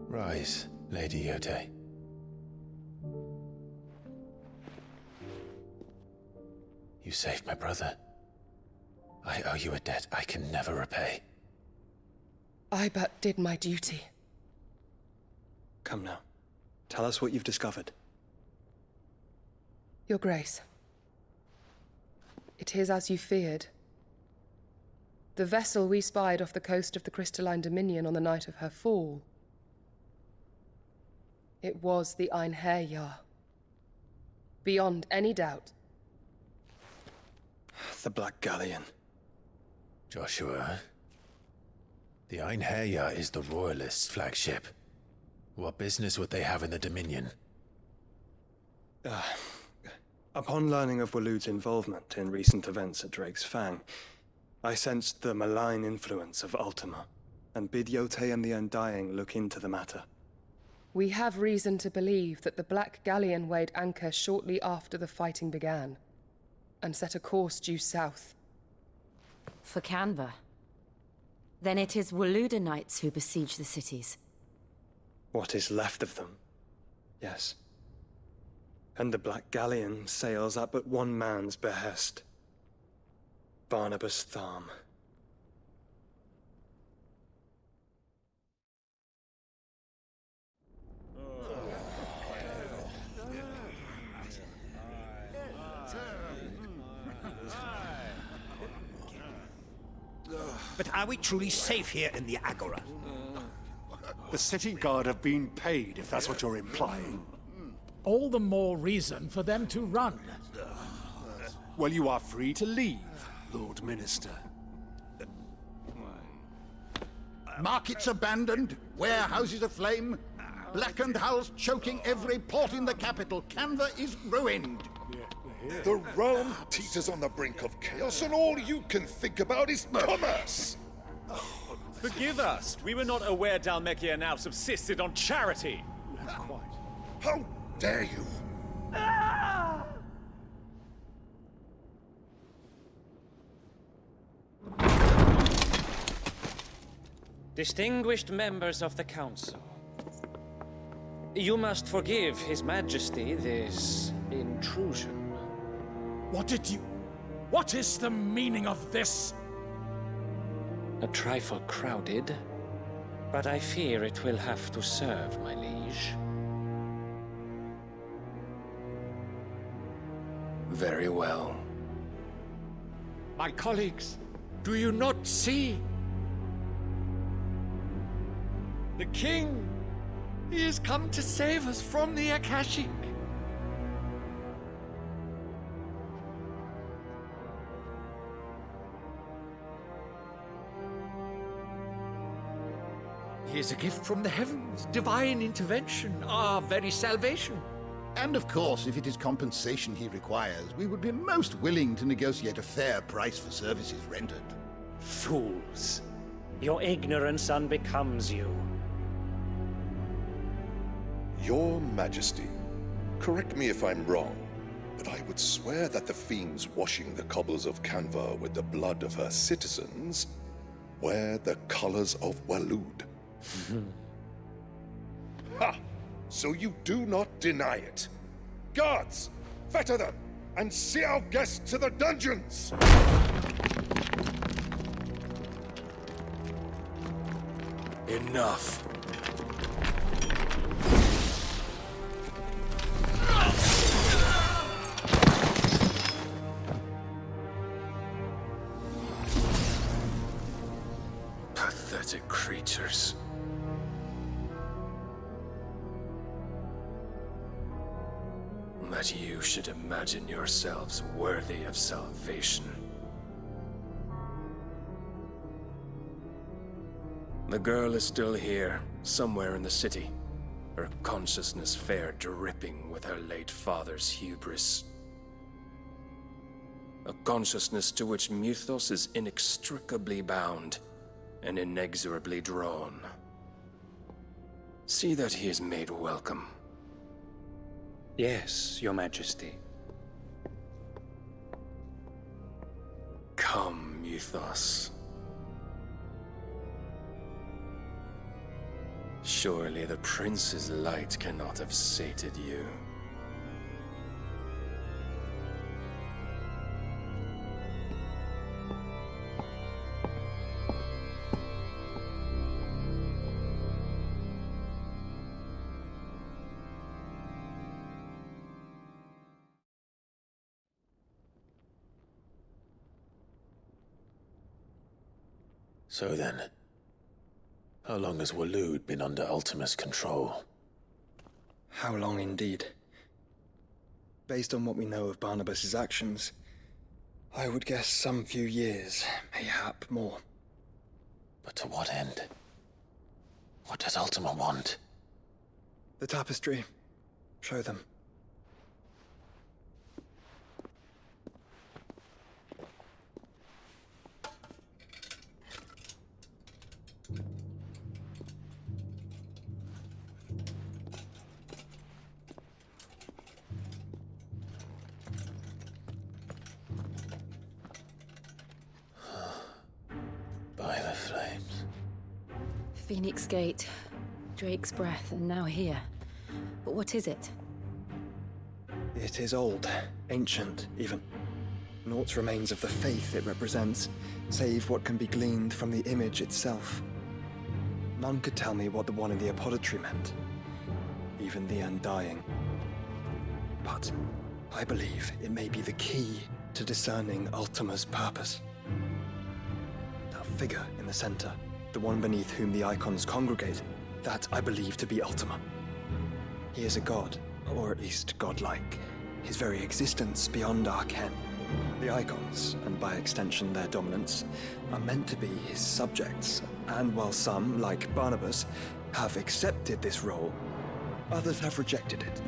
Rise, Lady Yote. You saved my brother. I owe you a debt I can never repay. I but did my duty. Come now. Tell us what you've discovered. Your Grace. It is as you feared. The vessel we spied off the coast of the Crystalline Dominion on the night of her fall. It was the Einherjar. Beyond any doubt. The Black Galleon. Joshua, the Einherjar is the Royalists' flagship. What business would they have in the Dominion? Upon learning of Waloed's involvement in recent events at Drake's Fang, I sensed the malign influence of Ultima, and bid Yote and the Undying look into the matter. We have reason to believe that the Black Galleon weighed anchor shortly after the fighting began, and set a course due south. For Canva. Then it is Waloed Knights who besiege the cities. What is left of them, yes. And the Black Galleon sails at but one man's behest. Barnabas Tharm. But are we truly safe here in the Agora? The city guard have been paid, if that's what you're implying. All the more reason for them to run. Well, you are free to leave, Lord Minister. Markets abandoned, warehouses aflame, blackened hulls choking every port in the capital. Canva is ruined. The realm teeters on the brink of chaos, and all you can think about is commerce. Forgive us. We were not aware Dhalmekia now subsisted on charity. How dare you? Distinguished members of the Council, you must forgive His Majesty this intrusion. What is the meaning of this? A trifle crowded, but I fear it will have to serve, my liege. Very well. My colleagues, do you not see? The king! He has come to save us from the Akashic! He is a gift from the heavens, divine intervention, our very salvation. And of course, if it is compensation he requires, we would be most willing to negotiate a fair price for services rendered. Fools. Your ignorance unbecomes you. Your Majesty, correct me if I'm wrong, but I would swear that the fiends washing the cobbles of Canva with the blood of her citizens wear the colors of Waloed. Ha! So you do not deny it. Guards, fetter them, and see our guests to the dungeons! Enough. Pathetic creatures. That you should imagine yourselves worthy of salvation. The girl is still here, somewhere in the city, her consciousness fair dripping with her late father's hubris. A consciousness to which Mythos is inextricably bound and inexorably drawn. See that he is made welcome. Yes, Your Majesty. Come, Mythos. Surely the prince's light cannot have sated you. So then, how long has Waloed been under Ultima's control? How long indeed? Based on what we know of Barnabas's actions, I would guess some few years, mayhap more. But to what end? What does Ultima want? The tapestry. Show them. By the flames. Phoenix Gate, Drake's Breath, and now here. But what is it? It is old, ancient, even. Naught remains of the faith it represents, save what can be gleaned from the image itself. None could tell me what the one in the apothecary meant, even the Undying. But I believe it may be the key to discerning Ultima's purpose. That figure in the center, the one beneath whom the icons congregate, that I believe to be Ultima. He is a god, or at least godlike, his very existence beyond our ken. The icons, and by extension their dominance, are meant to be his subjects, and while some, like Barnabas, have accepted this role, others have rejected it.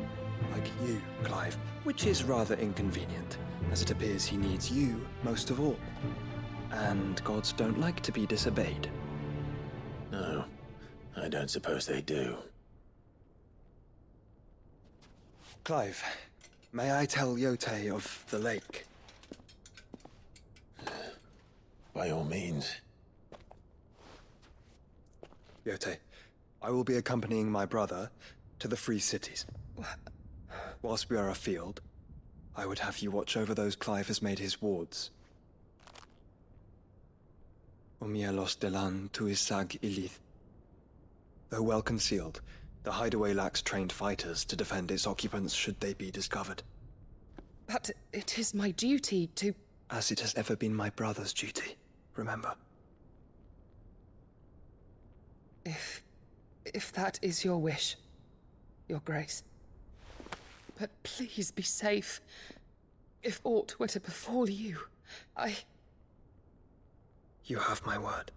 Like you, Clive, which is rather inconvenient, as it appears he needs you most of all. And gods don't like to be disobeyed. No, I don't suppose they do. Clive, may I tell Yote of the lake? By all means. Yote, I will be accompanying my brother to the Free Cities. Whilst we are afield, I would have you watch over those Clive has made his wards. Omielos delan tuisag ilith. Though well concealed, the hideaway lacks trained fighters to defend its occupants should they be discovered. But it is my duty to... As it has ever been my brother's duty, remember. If that is your wish, Your Grace. But please be safe. If aught were to befall you, You have my word.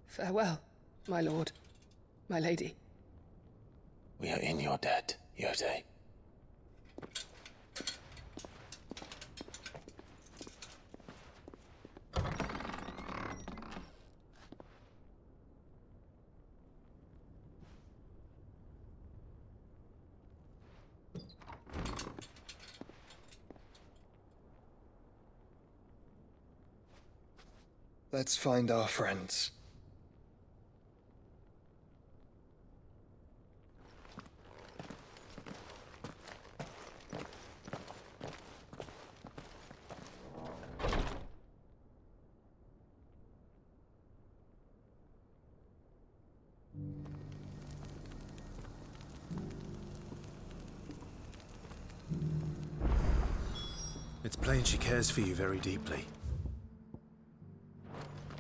Farewell, my lord, my lady. We are in your debt, Yode. Let's find our friends. It's plain she cares for you very deeply.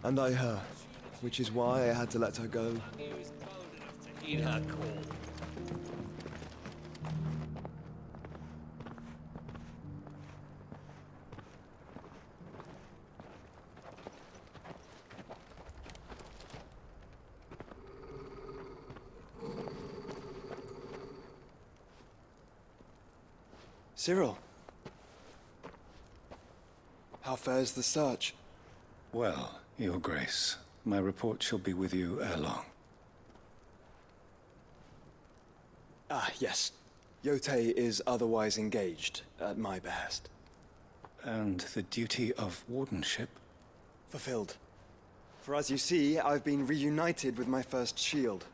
And I her, which is why I had to let her go. Heed her call. Cyril. How fares the search? Well, Your Grace, my report shall be with you ere long. Ah, yes. Yotei is otherwise engaged, at my behest. And the duty of wardenship? Fulfilled. For as you see, I've been reunited with my first shield.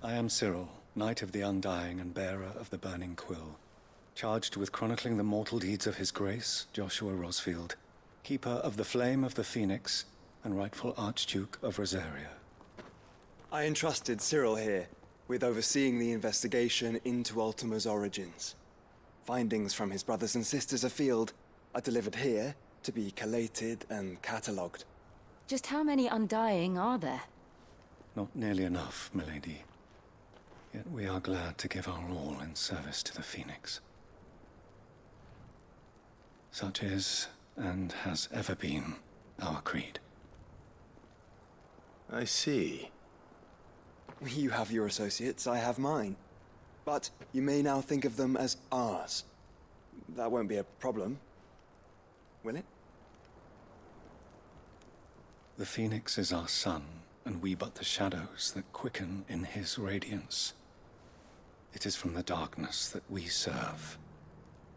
I am Cyril, Knight of the Undying and bearer of the Burning Quill, charged with chronicling the mortal deeds of His Grace, Joshua Rosfield, Keeper of the Flame of the Phoenix and rightful Archduke of Rosaria. I entrusted Cyril here with overseeing the investigation into Ultima's origins. Findings from his brothers and sisters afield are delivered here to be collated and catalogued. Just how many Undying are there? Not nearly enough, milady. Yet we are glad to give our all in service to the Phoenix. Such is, and has ever been, our creed. I see. You have your associates, I have mine. But you may now think of them as ours. That won't be a problem, will it? The Phoenix is our sun, and we but the shadows that quicken in his radiance. It is from the darkness that we serve,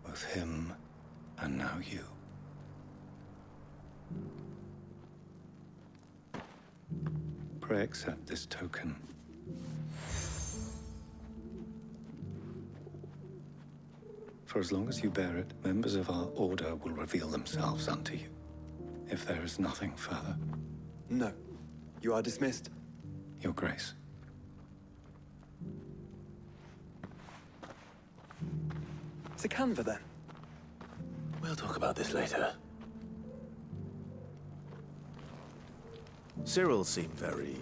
both him and now you. Pray accept this token. For as long as you bear it, members of our order will reveal themselves unto you, if there is nothing further. No. You are dismissed. Your Grace. It's a canva, then. We'll talk about this later. Cyril seemed very,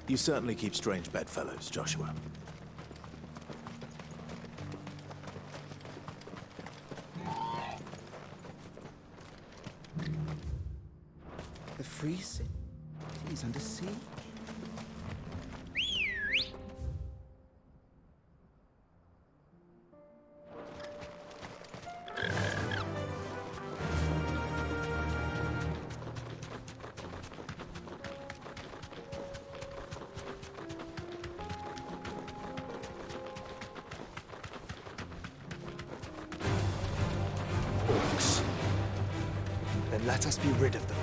You certainly keep strange bedfellows, Joshua. The free city is under siege. Orcs. Then let us be rid of them.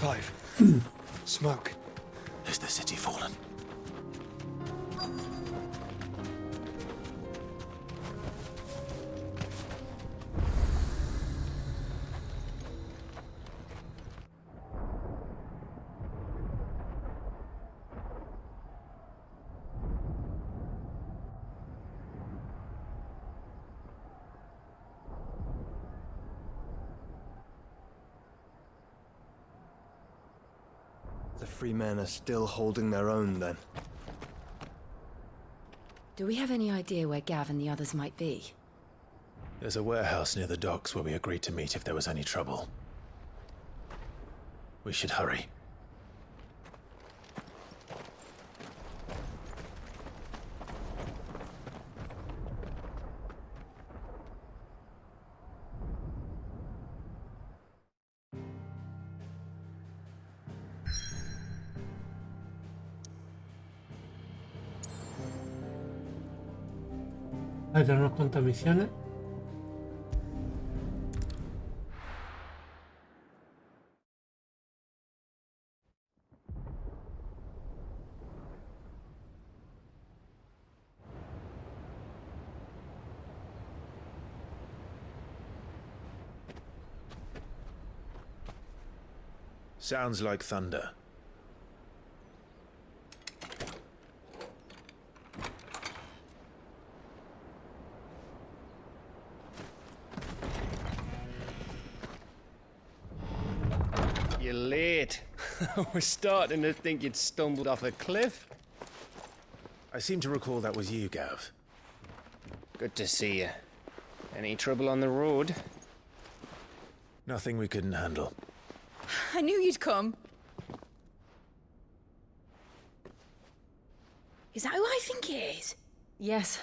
Clive. Smoke. Is the city fallen? The free men are still holding their own, then. Do we have any idea where Gav and the others might be? There's a warehouse near the docks where we agreed to meet if there was any trouble. We should hurry. Hay unas cuantas misiones. Sounds like thunder. You're late. We're starting to think you'd stumbled off a cliff. I seem to recall that was you, Gav. Good to see you. Any trouble on the road? Nothing we couldn't handle. I knew you'd come. Is that who I think it is? Yes.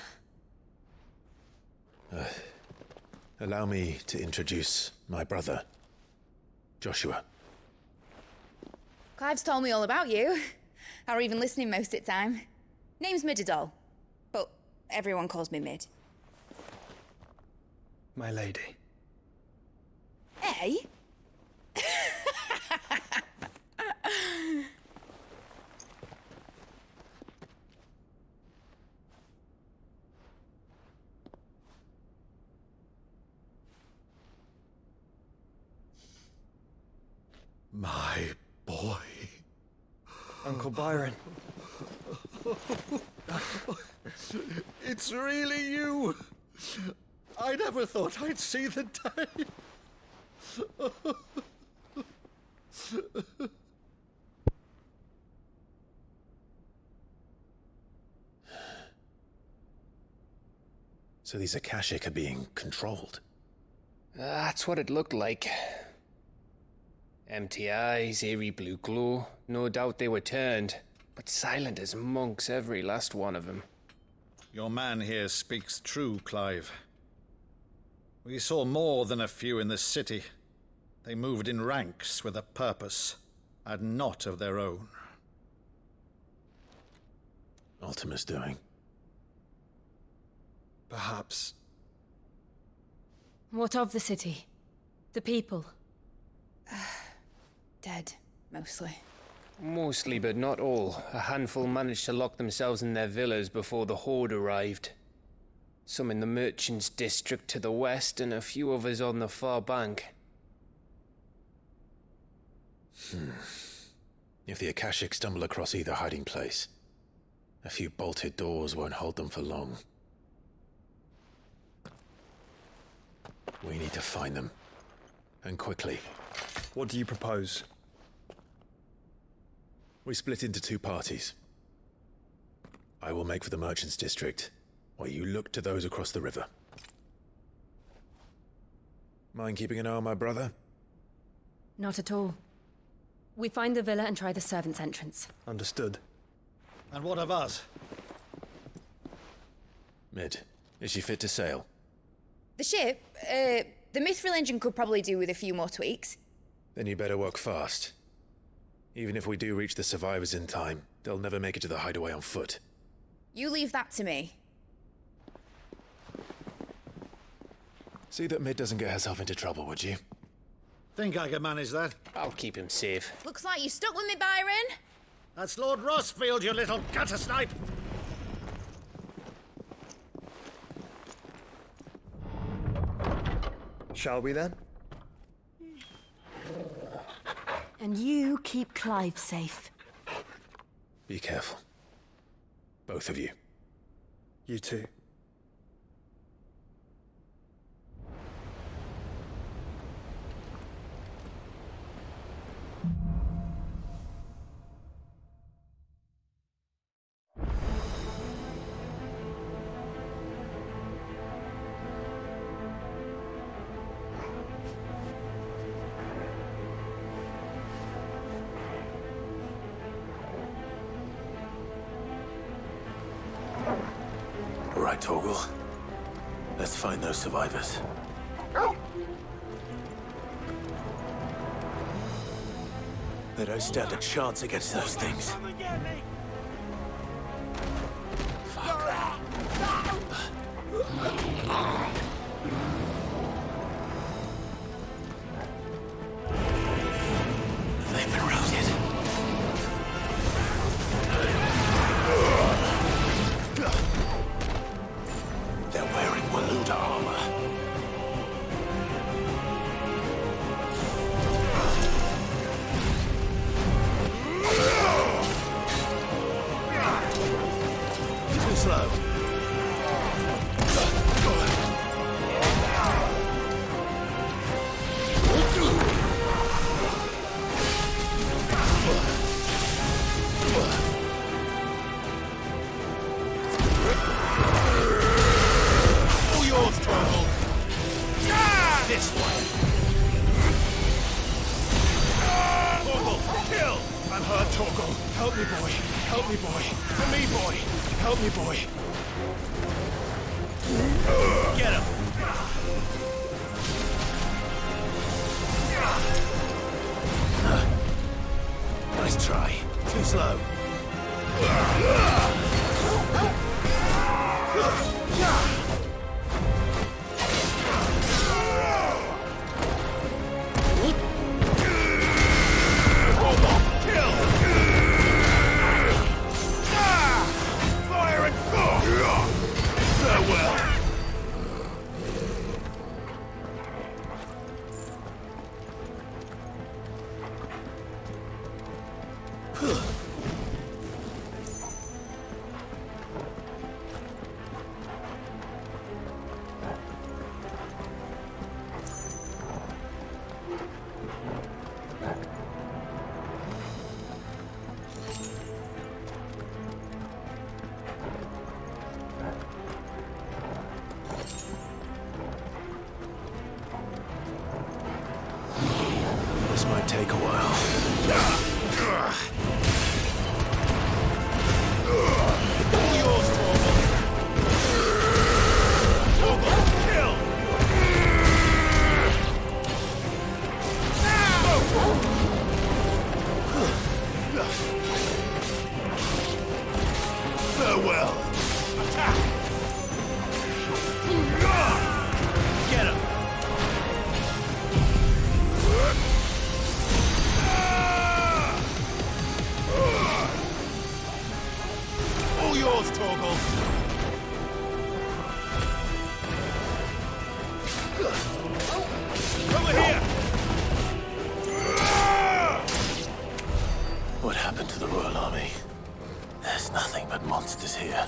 Allow me to introduce my brother, Joshua. Clive's told me all about you. Or even listening most of the time. Name's Midadol, but everyone calls me Mid. My lady. Eh? My boy. Uncle Byron. It's really you. I never thought I'd see the day. So these Akashic are being controlled? That's what it looked like. Empty eyes, eerie blue glow. No doubt they were turned, but silent as monks, every last one of them. Your man here speaks true, Clive. We saw more than a few in the city. They moved in ranks with a purpose, and not of their own. Ultima's doing. Perhaps. What of the city? The people? Dead, mostly. Mostly, but not all. A handful managed to lock themselves in their villas before the Horde arrived. Some in the Merchants' District to the west, and a few others on the far bank. If the Akashic stumble across either hiding place, a few bolted doors won't hold them for long. We need to find them. And quickly. What do you propose? We split into two parties. I will make for the Merchants' District, while you look to those across the river. Mind keeping an eye on my brother? Not at all. We find the villa and try the servants' entrance. Understood. And what of us? Mid, is she fit to sail? The ship, the Mithril engine could probably do with a few more tweaks. Then you better work fast. Even if we do reach the survivors in time, they'll never make it to the hideaway on foot. You leave that to me. See that Mid doesn't get herself into trouble, would you? Think I can manage that. I'll keep him safe. Looks like you stuck with me, Byron. That's Lord Rossfield, you little gutter snipe! Shall we then? And you keep Clive safe. Be careful. Both of you. You too. All right, Torgal. Let's find those survivors. They don't stand a chance against those things. They've been routed. They're wearing Waluda armor. Too slow. All yours, Torgal. This way. Torgal, kill! I'm hurt, Torgal. Help me, boy. Help me, boy. For me, boy. Help me, boy. Get him. Nice try. Too slow. Kill! Fire and farewell! This might take a while. All yours, Torgal. Torgal, kill! Farewell. Attack! Get him! All yours, Torgal. Over here! What happened to the Royal Army? There's nothing but monsters here.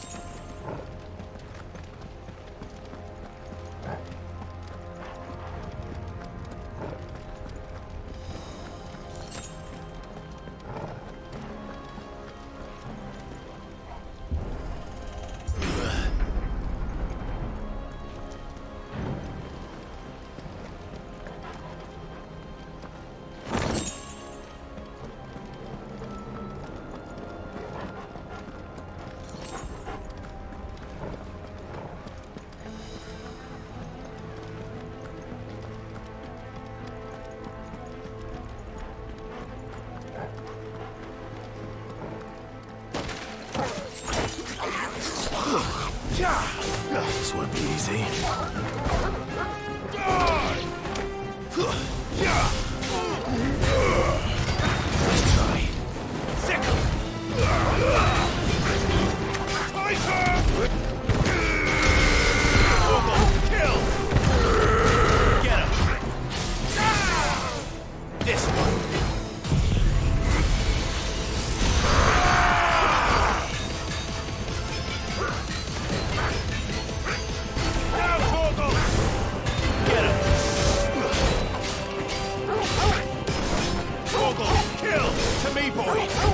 This won't be easy.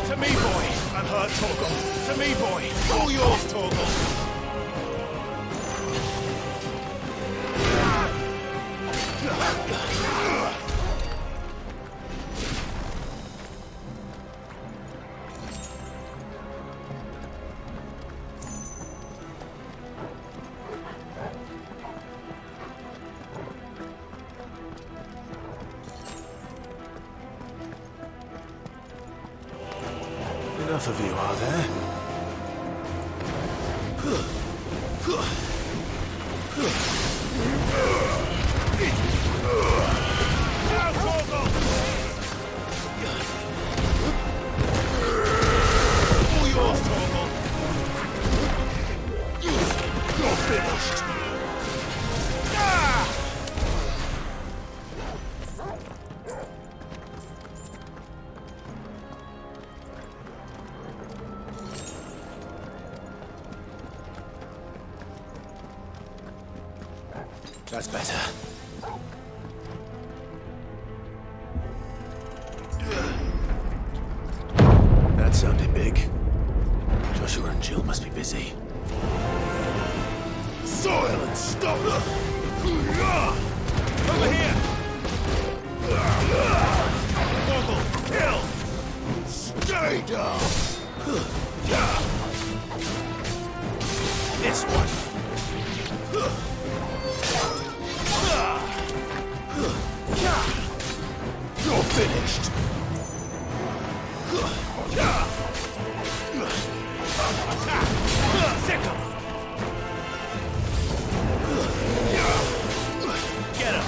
To me, boy! I'm hurt, Torgal! To me, boy! All yours, Torgal! Enough of you, are there? All yours, Torgal! You're finished! That's better. That sounded big. Joshua and Jill must be busy. Soil and stop! Over here! Torgal, kill! Stay down! This one! You're finished! Attack! Sick 'em! Get him!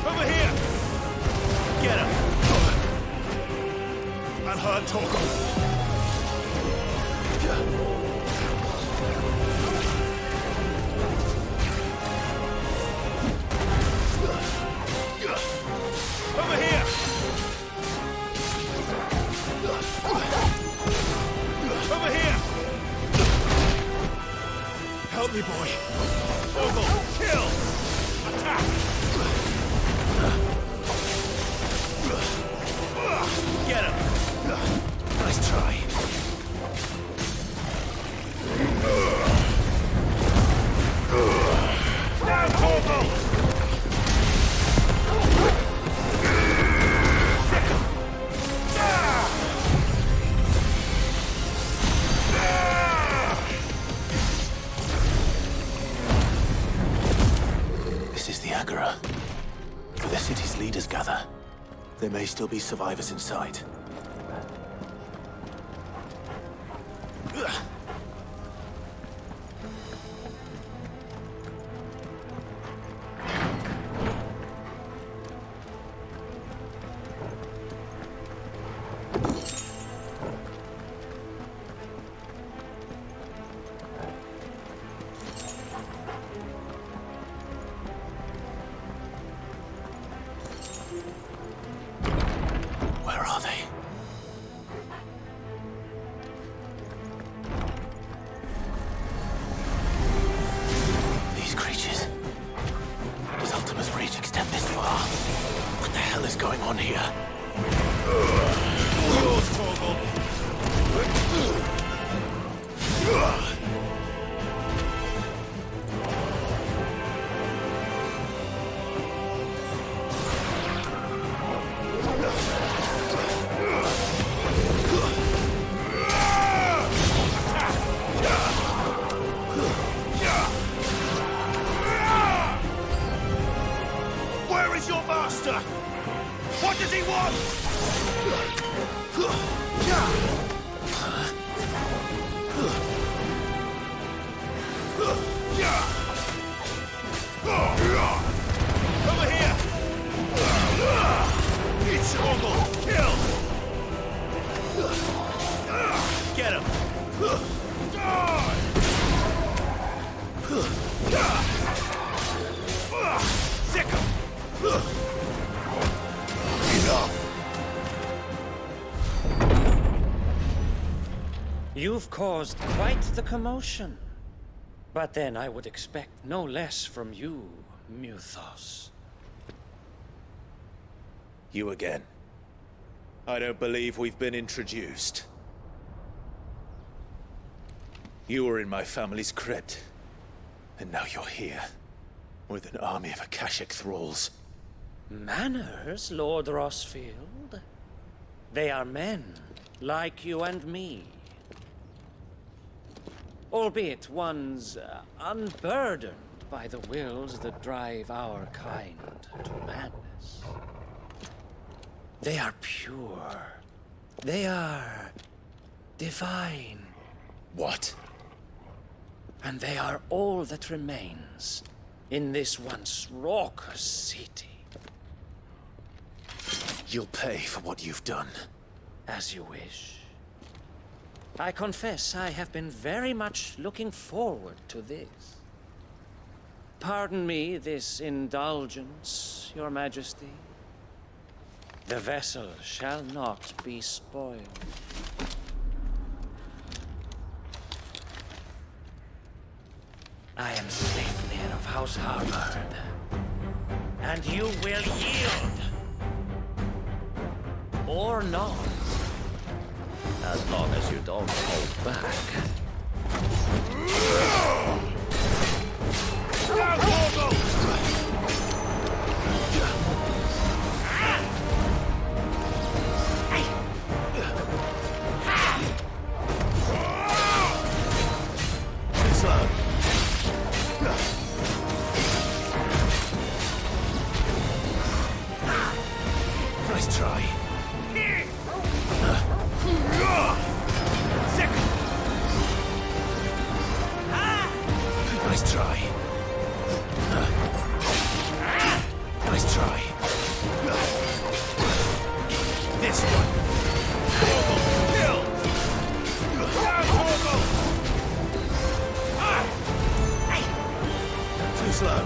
Over here! Get him! I'm hurt, Torgal. Over here! Over here! Help me, boy. Torgal, kill! Attack! Get him! Nice try. Now, Torgal! This is the Agora, where the city's leaders gather. There may still be survivors inside. Where are they? These creatures. Does Ultima's reach extend this far? What the hell is going on here? Yours, Torgal. Where is your master? What does he want? Over here! It's Torgal! Kill! Get him! Sick him! Enough! You've caused quite the commotion. But then I would expect no less from you, Muthos. You again. I don't believe we've been introduced. You were in my family's crypt, and now you're here, with an army of Akashic thralls. Manners, Lord Rosfield? They are men, like you and me. Albeit ones unburdened by the wills that drive our kind to madness. They are pure. They are divine. What? And they are all that remains in this once raucous city. You'll pay for what you've done. As you wish. I confess I have been very much looking forward to this. Pardon me this indulgence, Your Majesty. The vessel shall not be spoiled. I am Sleipnir of House Harvard, and you will yield. Or not. As long as you don't hold back. Nice try. Nice try. Nice try. This one. Kill. Too slow.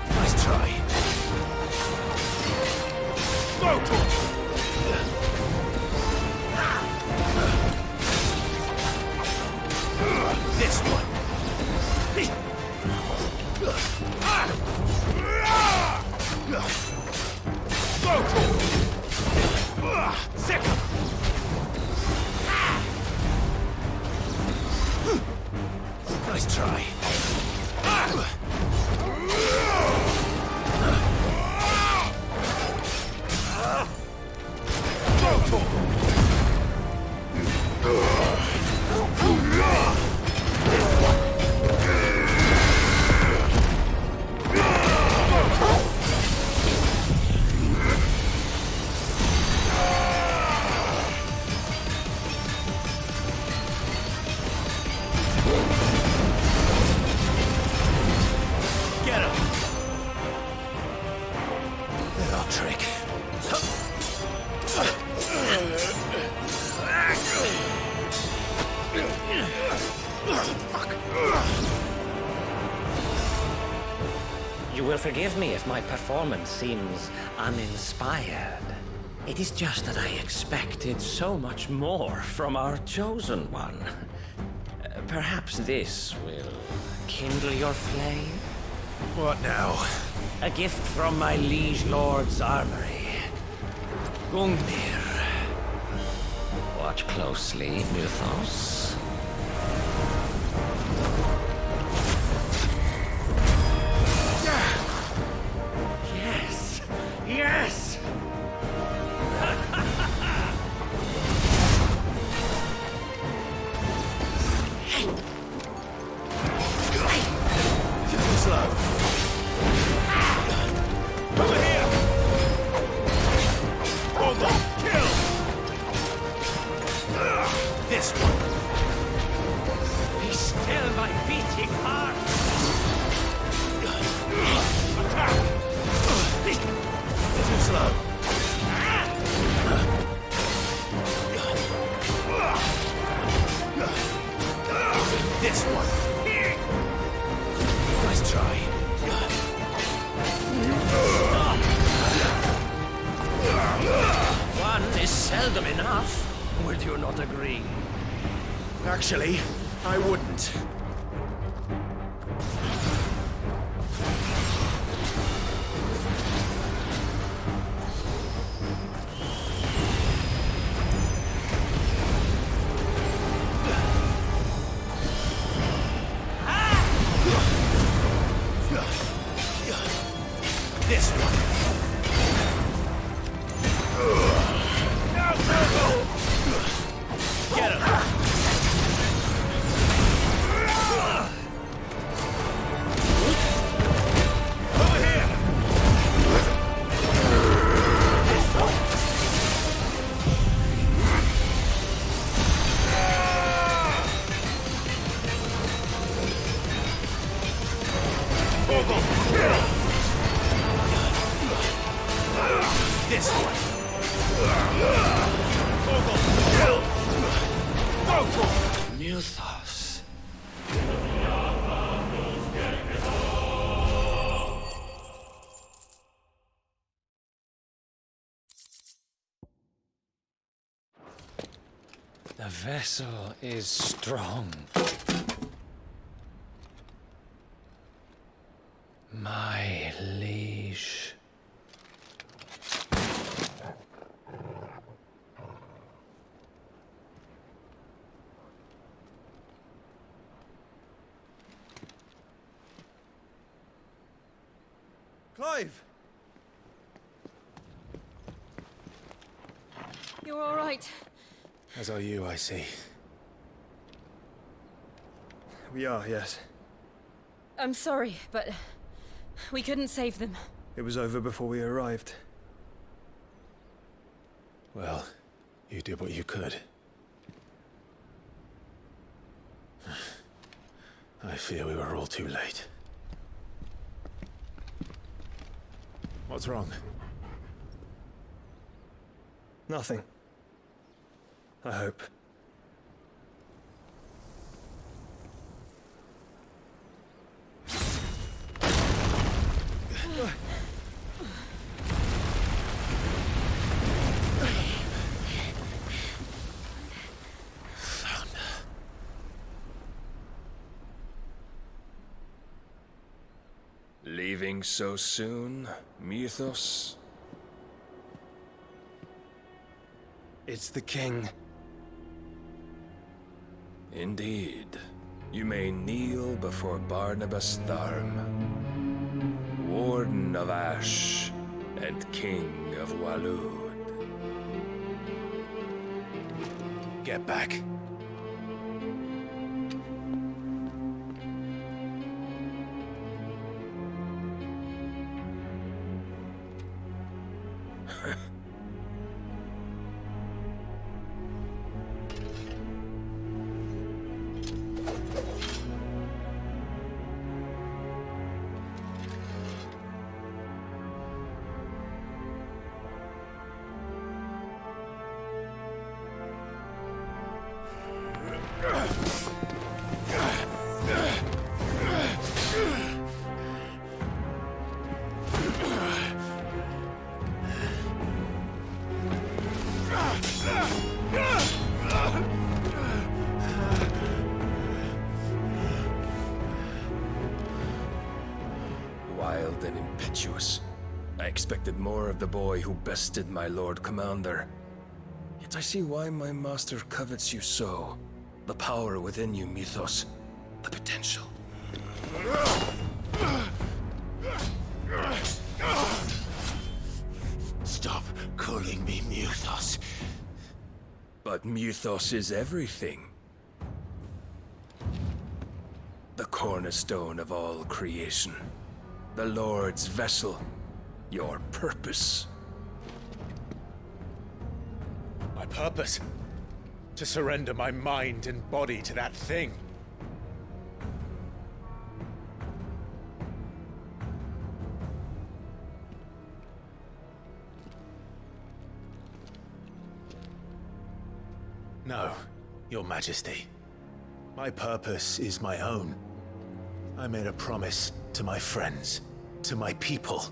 Nice try. This one. Second. Nice try. Get him! Little trick. You will forgive me if my performance seems uninspired. It is just that I expected so much more from our chosen one. Perhaps this will kindle your flame? What now? A gift from my liege lord's armory. Gungnir. Watch closely, Mythos. Yes! Yes! Slow. Over here! Hold on! Kill! This one. Be still, my beating heart! Attack! Too slow. This one. Nice try. One is seldom enough. Would you not agree? Actually, I wouldn't. This one. Get him. Over here. This one. Mythos. The vessel is strong. My liege. Clive! You're all right. As are you, I see. We are, yes. I'm sorry, but we couldn't save them. It was over before we arrived. Well, you did what you could. I fear we were all too late. What's wrong? Nothing. I hope. Leaving so soon, Mythos? It's the king. Indeed. You may kneel before Barnabas Tharm, Warden of Ash and King of Waloed. Get back. Wild and impetuous. I expected more of the boy who bested my Lord Commander. Yet I see why my master covets you so. The power within you, Mythos. The potential. Stop calling me Mythos. But Mythos is everything. The cornerstone of all creation. The Lord's vessel. Your purpose. My purpose? To surrender my mind and body to that thing. No, Your Majesty. My purpose is my own. I made a promise to my friends, to my people.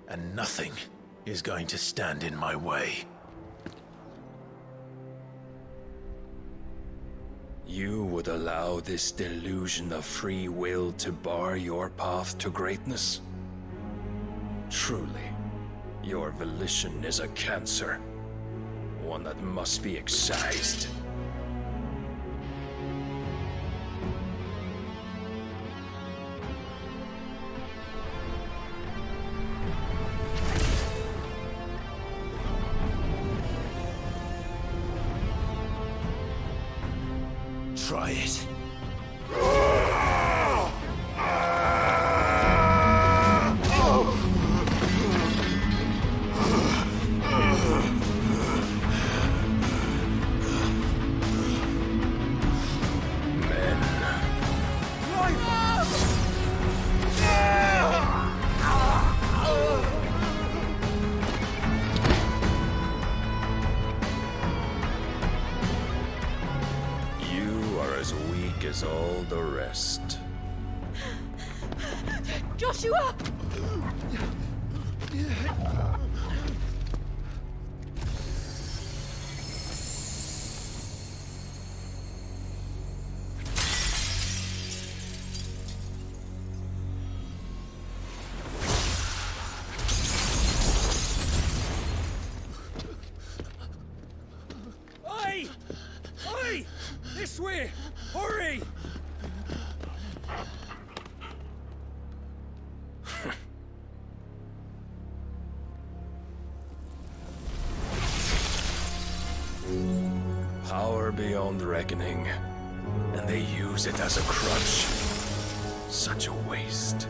And nothing is going to stand in my way. You would allow this delusion of free will to bar your path to greatness? Truly, your volition is a cancer. One that must be excised. try it. As all the rest. Joshua! Oi! Oi! This way! Hurry! Power beyond reckoning, and they use it as a crutch. Such a waste.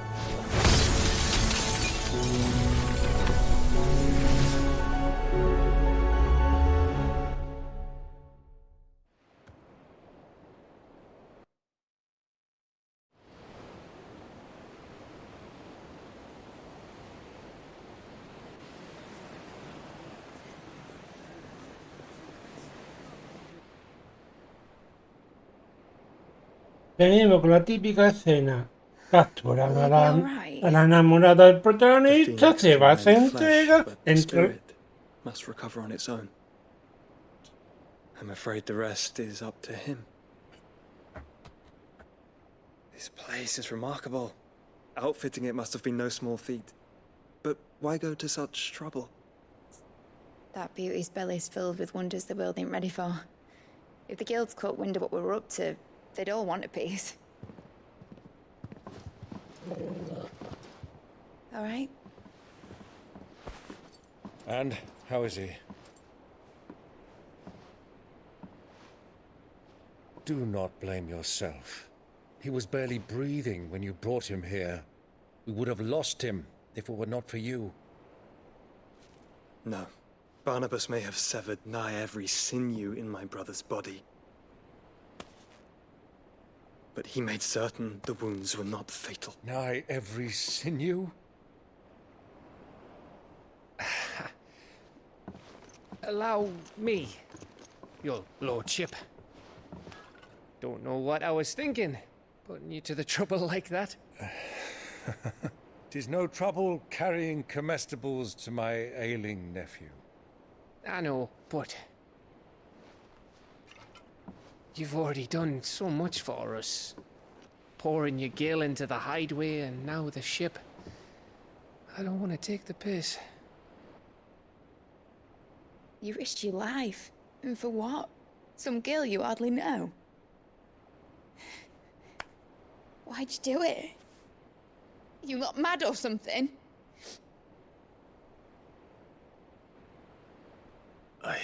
Venimos con la típica escena. Capturan a la enamorada del protagonista, se va, se entrega, must recover on its own. I'm afraid the rest is up to him. This place is remarkable. Outfitting it must have been no small feat. But why go to such trouble? That beauty's belly's filled with wonders the world ain't ready for. If the guilds caught wind of what we were up to, they'd all want a piece. All right? And how is he? Do not blame yourself. He was barely breathing when you brought him here. We would have lost him if it were not for you. No. Barnabas may have severed nigh every sinew in my brother's body. But he made certain the wounds were not fatal. Nigh every sinew? Allow me, your lordship. Don't know what I was thinking, putting you to the trouble like that. 'Tis no trouble carrying comestibles to my ailing nephew. I know, but you've already done so much for us. Pouring your gil into the hideaway and now the ship. I don't want to take the piss. You risked your life. And for what? Some girl you hardly know. Why'd you do it? You got mad or something? I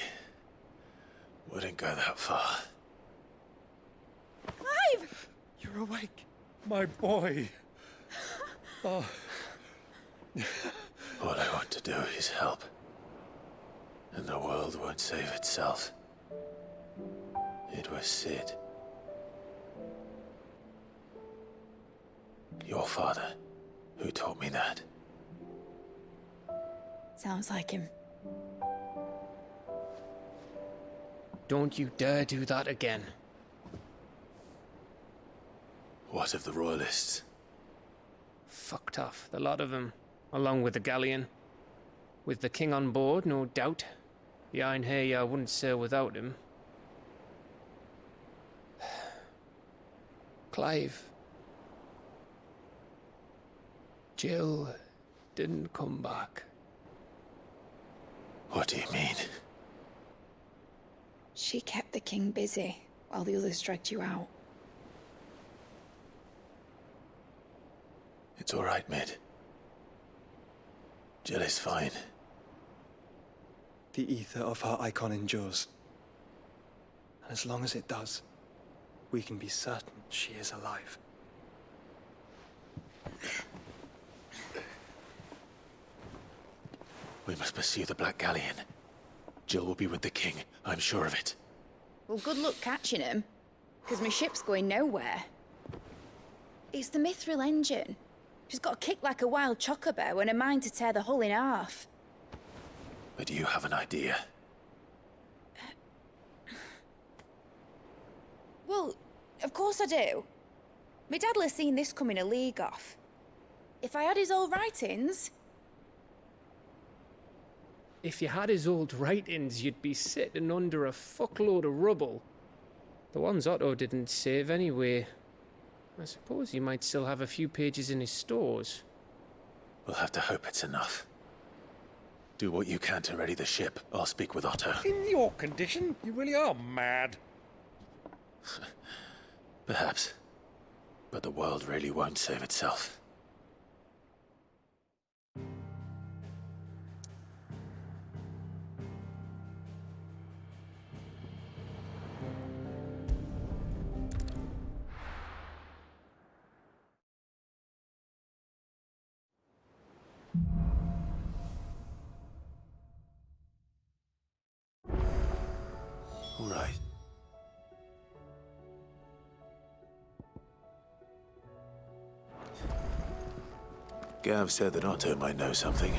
wouldn't go that far. Clive! You're awake, my boy. Oh. All I want to do is help. And the world won't save itself. It was Sid. Your father, who taught me that. Sounds like him. Don't you dare do that again. What of the Royalists? Fucked off, the lot of them, along with the galleon. With the king on board, no doubt. The Iron Hair wouldn't sail without him. Clive. Jill didn't come back. What do you mean? She kept the king busy while the others dragged you out. It's all right, Mid. Jill is fine. The ether of her icon endures. And as long as it does, we can be certain she is alive. We must pursue the Black Galleon. Jill will be with the king, I'm sure of it. Well, good luck catching him, because my ship's going nowhere. It's the Mithril engine. She's got a kick like a wild chocobo and a mind to tear the hull in half. But you have an idea. Well, of course I do. My dad'll have seen this coming a league off. If I had his old writings... If you had his old writings, you'd be sitting under a fuckload of rubble. The ones Otto didn't save anyway. I suppose he might still have a few pages in his stores. We'll have to hope it's enough. Do what you can to ready the ship. I'll speak with Otto. In your condition, you really are mad. Perhaps. But the world really won't save itself. All right. Gav said that Otto might know something.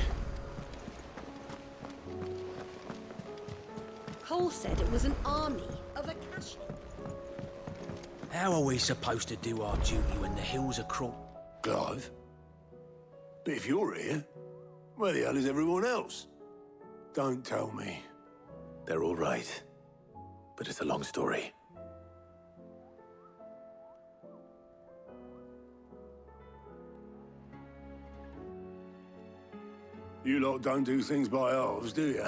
Cole said it was an army of Akashi. How are we supposed to do our duty when the hills are Clive? But if you're here, where the hell is everyone else? Don't tell me. They're all right. But it's a long story. You lot don't do things by halves, do you?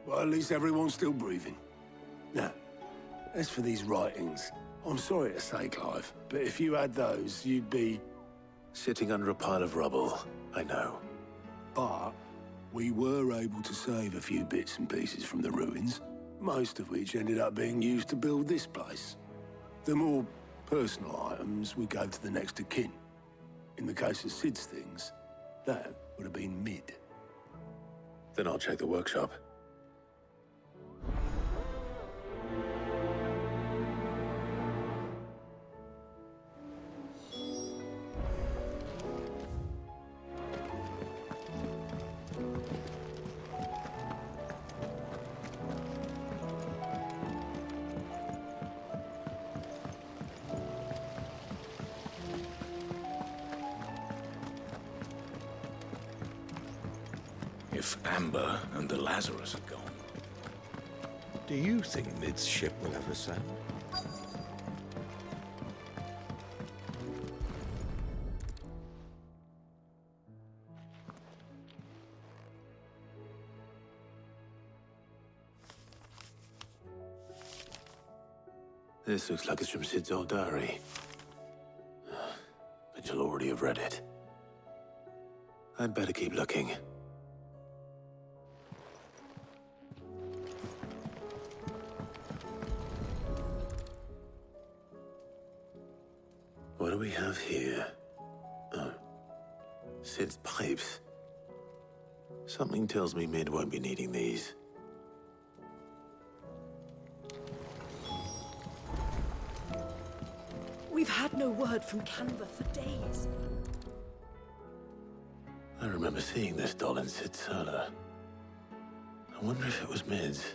Well, at least everyone's still breathing. Now, as for these writings, I'm sorry to say, Clive, but if you had those, you'd be... Sitting under a pile of rubble, I know. But we were able to save a few bits and pieces from the ruins, most of which ended up being used to build this place. The more personal items would go to the next of kin. In the case of Sid's things, that would have been mid. Then I'll check the workshop. If Amber and the Lazarus are gone, do you think Mid's ship will ever sail? This looks like it's from Sid's old diary. But you'll already have read it. I'd better keep looking. What do we have here? Oh. Sid's pipes. Something tells me Mid won't be needing these. We've had no word from Canva for days. I remember seeing this doll in Sid's cellar. I wonder if it was Mid's.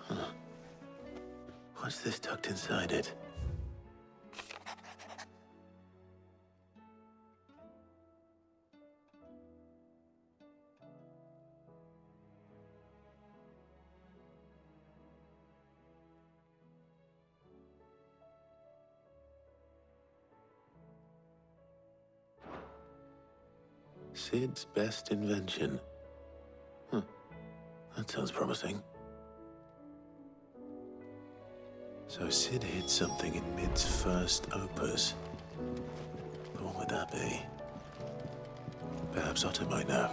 Huh. What's this tucked inside it? Sid's best invention. Huh. That sounds promising. So Sid hid something in Mid's first opus. But what would that be? Perhaps Otto might know.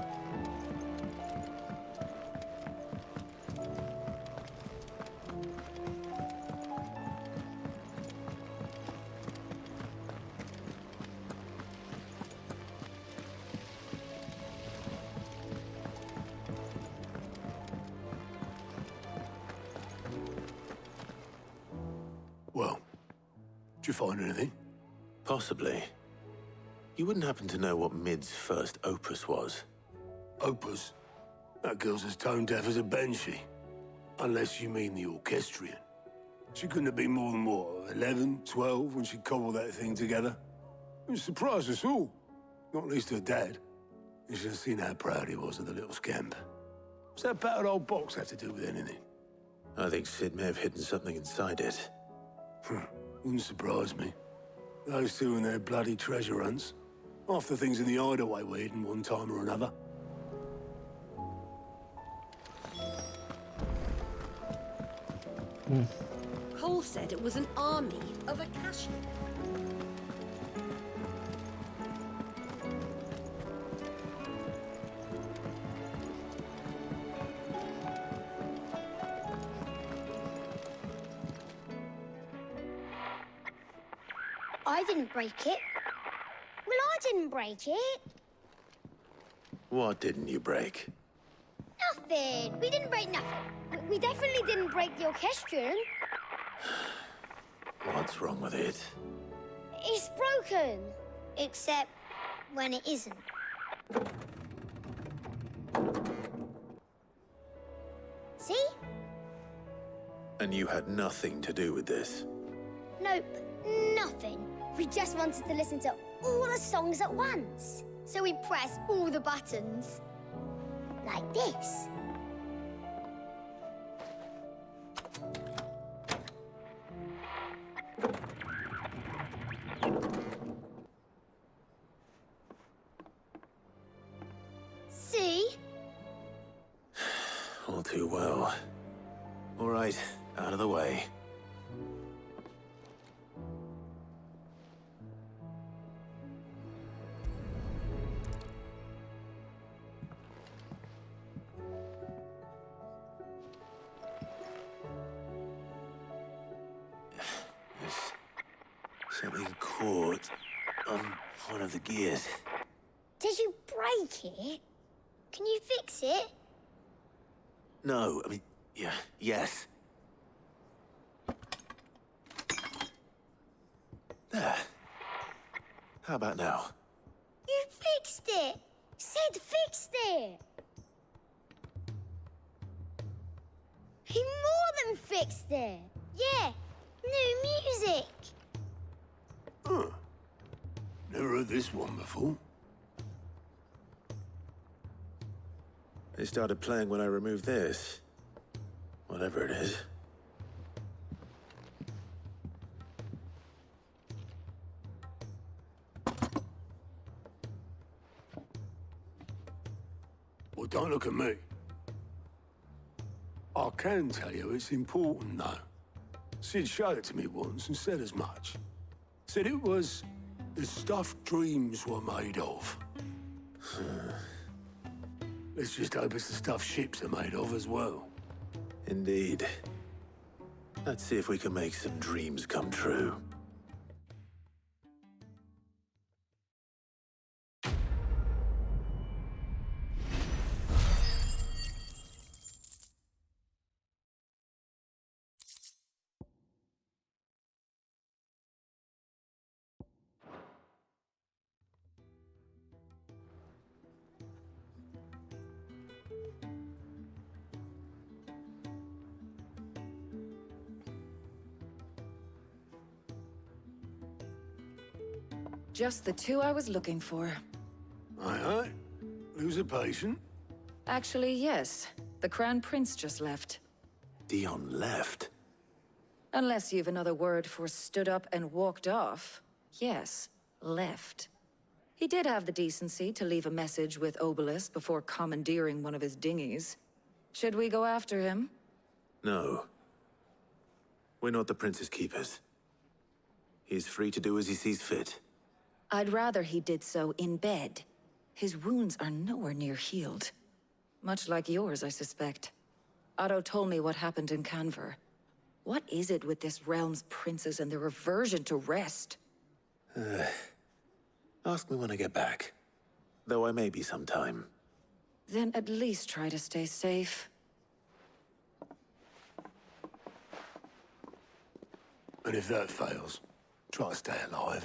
Did you find anything? Possibly. You wouldn't happen to know what Mid's first opus was? Opus? That girl's as tone deaf as a banshee. Unless you mean the orchestrion. She couldn't have been more than, what, 11, 12 when she cobbled that thing together? It surprised us all. Not least her dad. You should have seen how proud he was of the little scamp. What's that battered old box have to do with anything? I think Sid may have hidden something inside it. Wouldn't surprise me. Those two and their bloody treasure hunts. Half the things in the hideaway were hidden one time or another. Cole said it was an army of Akashi. I didn't break it. Well, I didn't break it. What didn't you break? Nothing. We didn't break nothing. We definitely didn't break the orchestrion. What's wrong with it? It's broken. Except when it isn't. See? And you had nothing to do with this? Nope, nothing. We just wanted to listen to all the songs at once. So we pressed all the buttons. Like this. See? All too well. All right, out of the way. Something caught on one of the gears. Did you break it? Can you fix it? No, I mean, yes. There. How about now? You fixed it! Sid fixed it! He more than fixed it! Yeah, new music! Huh. Never heard this one before. They started playing when I removed this. Whatever it is. Well, don't look at me. I can tell you it's important, though. Sid showed it to me once and said as much. Said it was the stuff dreams were made of. Let's just hope it's the stuff ships are made of as well. Indeed. Let's see if we can make some dreams come true. Just the two I was looking for. Aye. Lose a patient? Actually, yes. The Crown Prince just left. Dion left? Unless you've another word for stood up and walked off. Yes, left. He did have the decency to leave a message with Obelisk before commandeering one of his dinghies. Should we go after him? No. We're not the Prince's keepers. He's free to do as he sees fit. I'd rather he did so in bed. His wounds are nowhere near healed. Much like yours, I suspect. Otto told me what happened in Canver. What is it with this realm's princes and their aversion to rest? Ask me when I get back. Though I may be sometime. Then at least try to stay safe. And if that fails? Try to stay alive,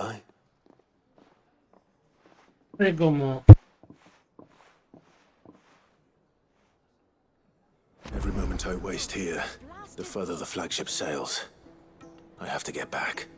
eh? Como Every moment I waste here, the further the flagship sails. I have to get back.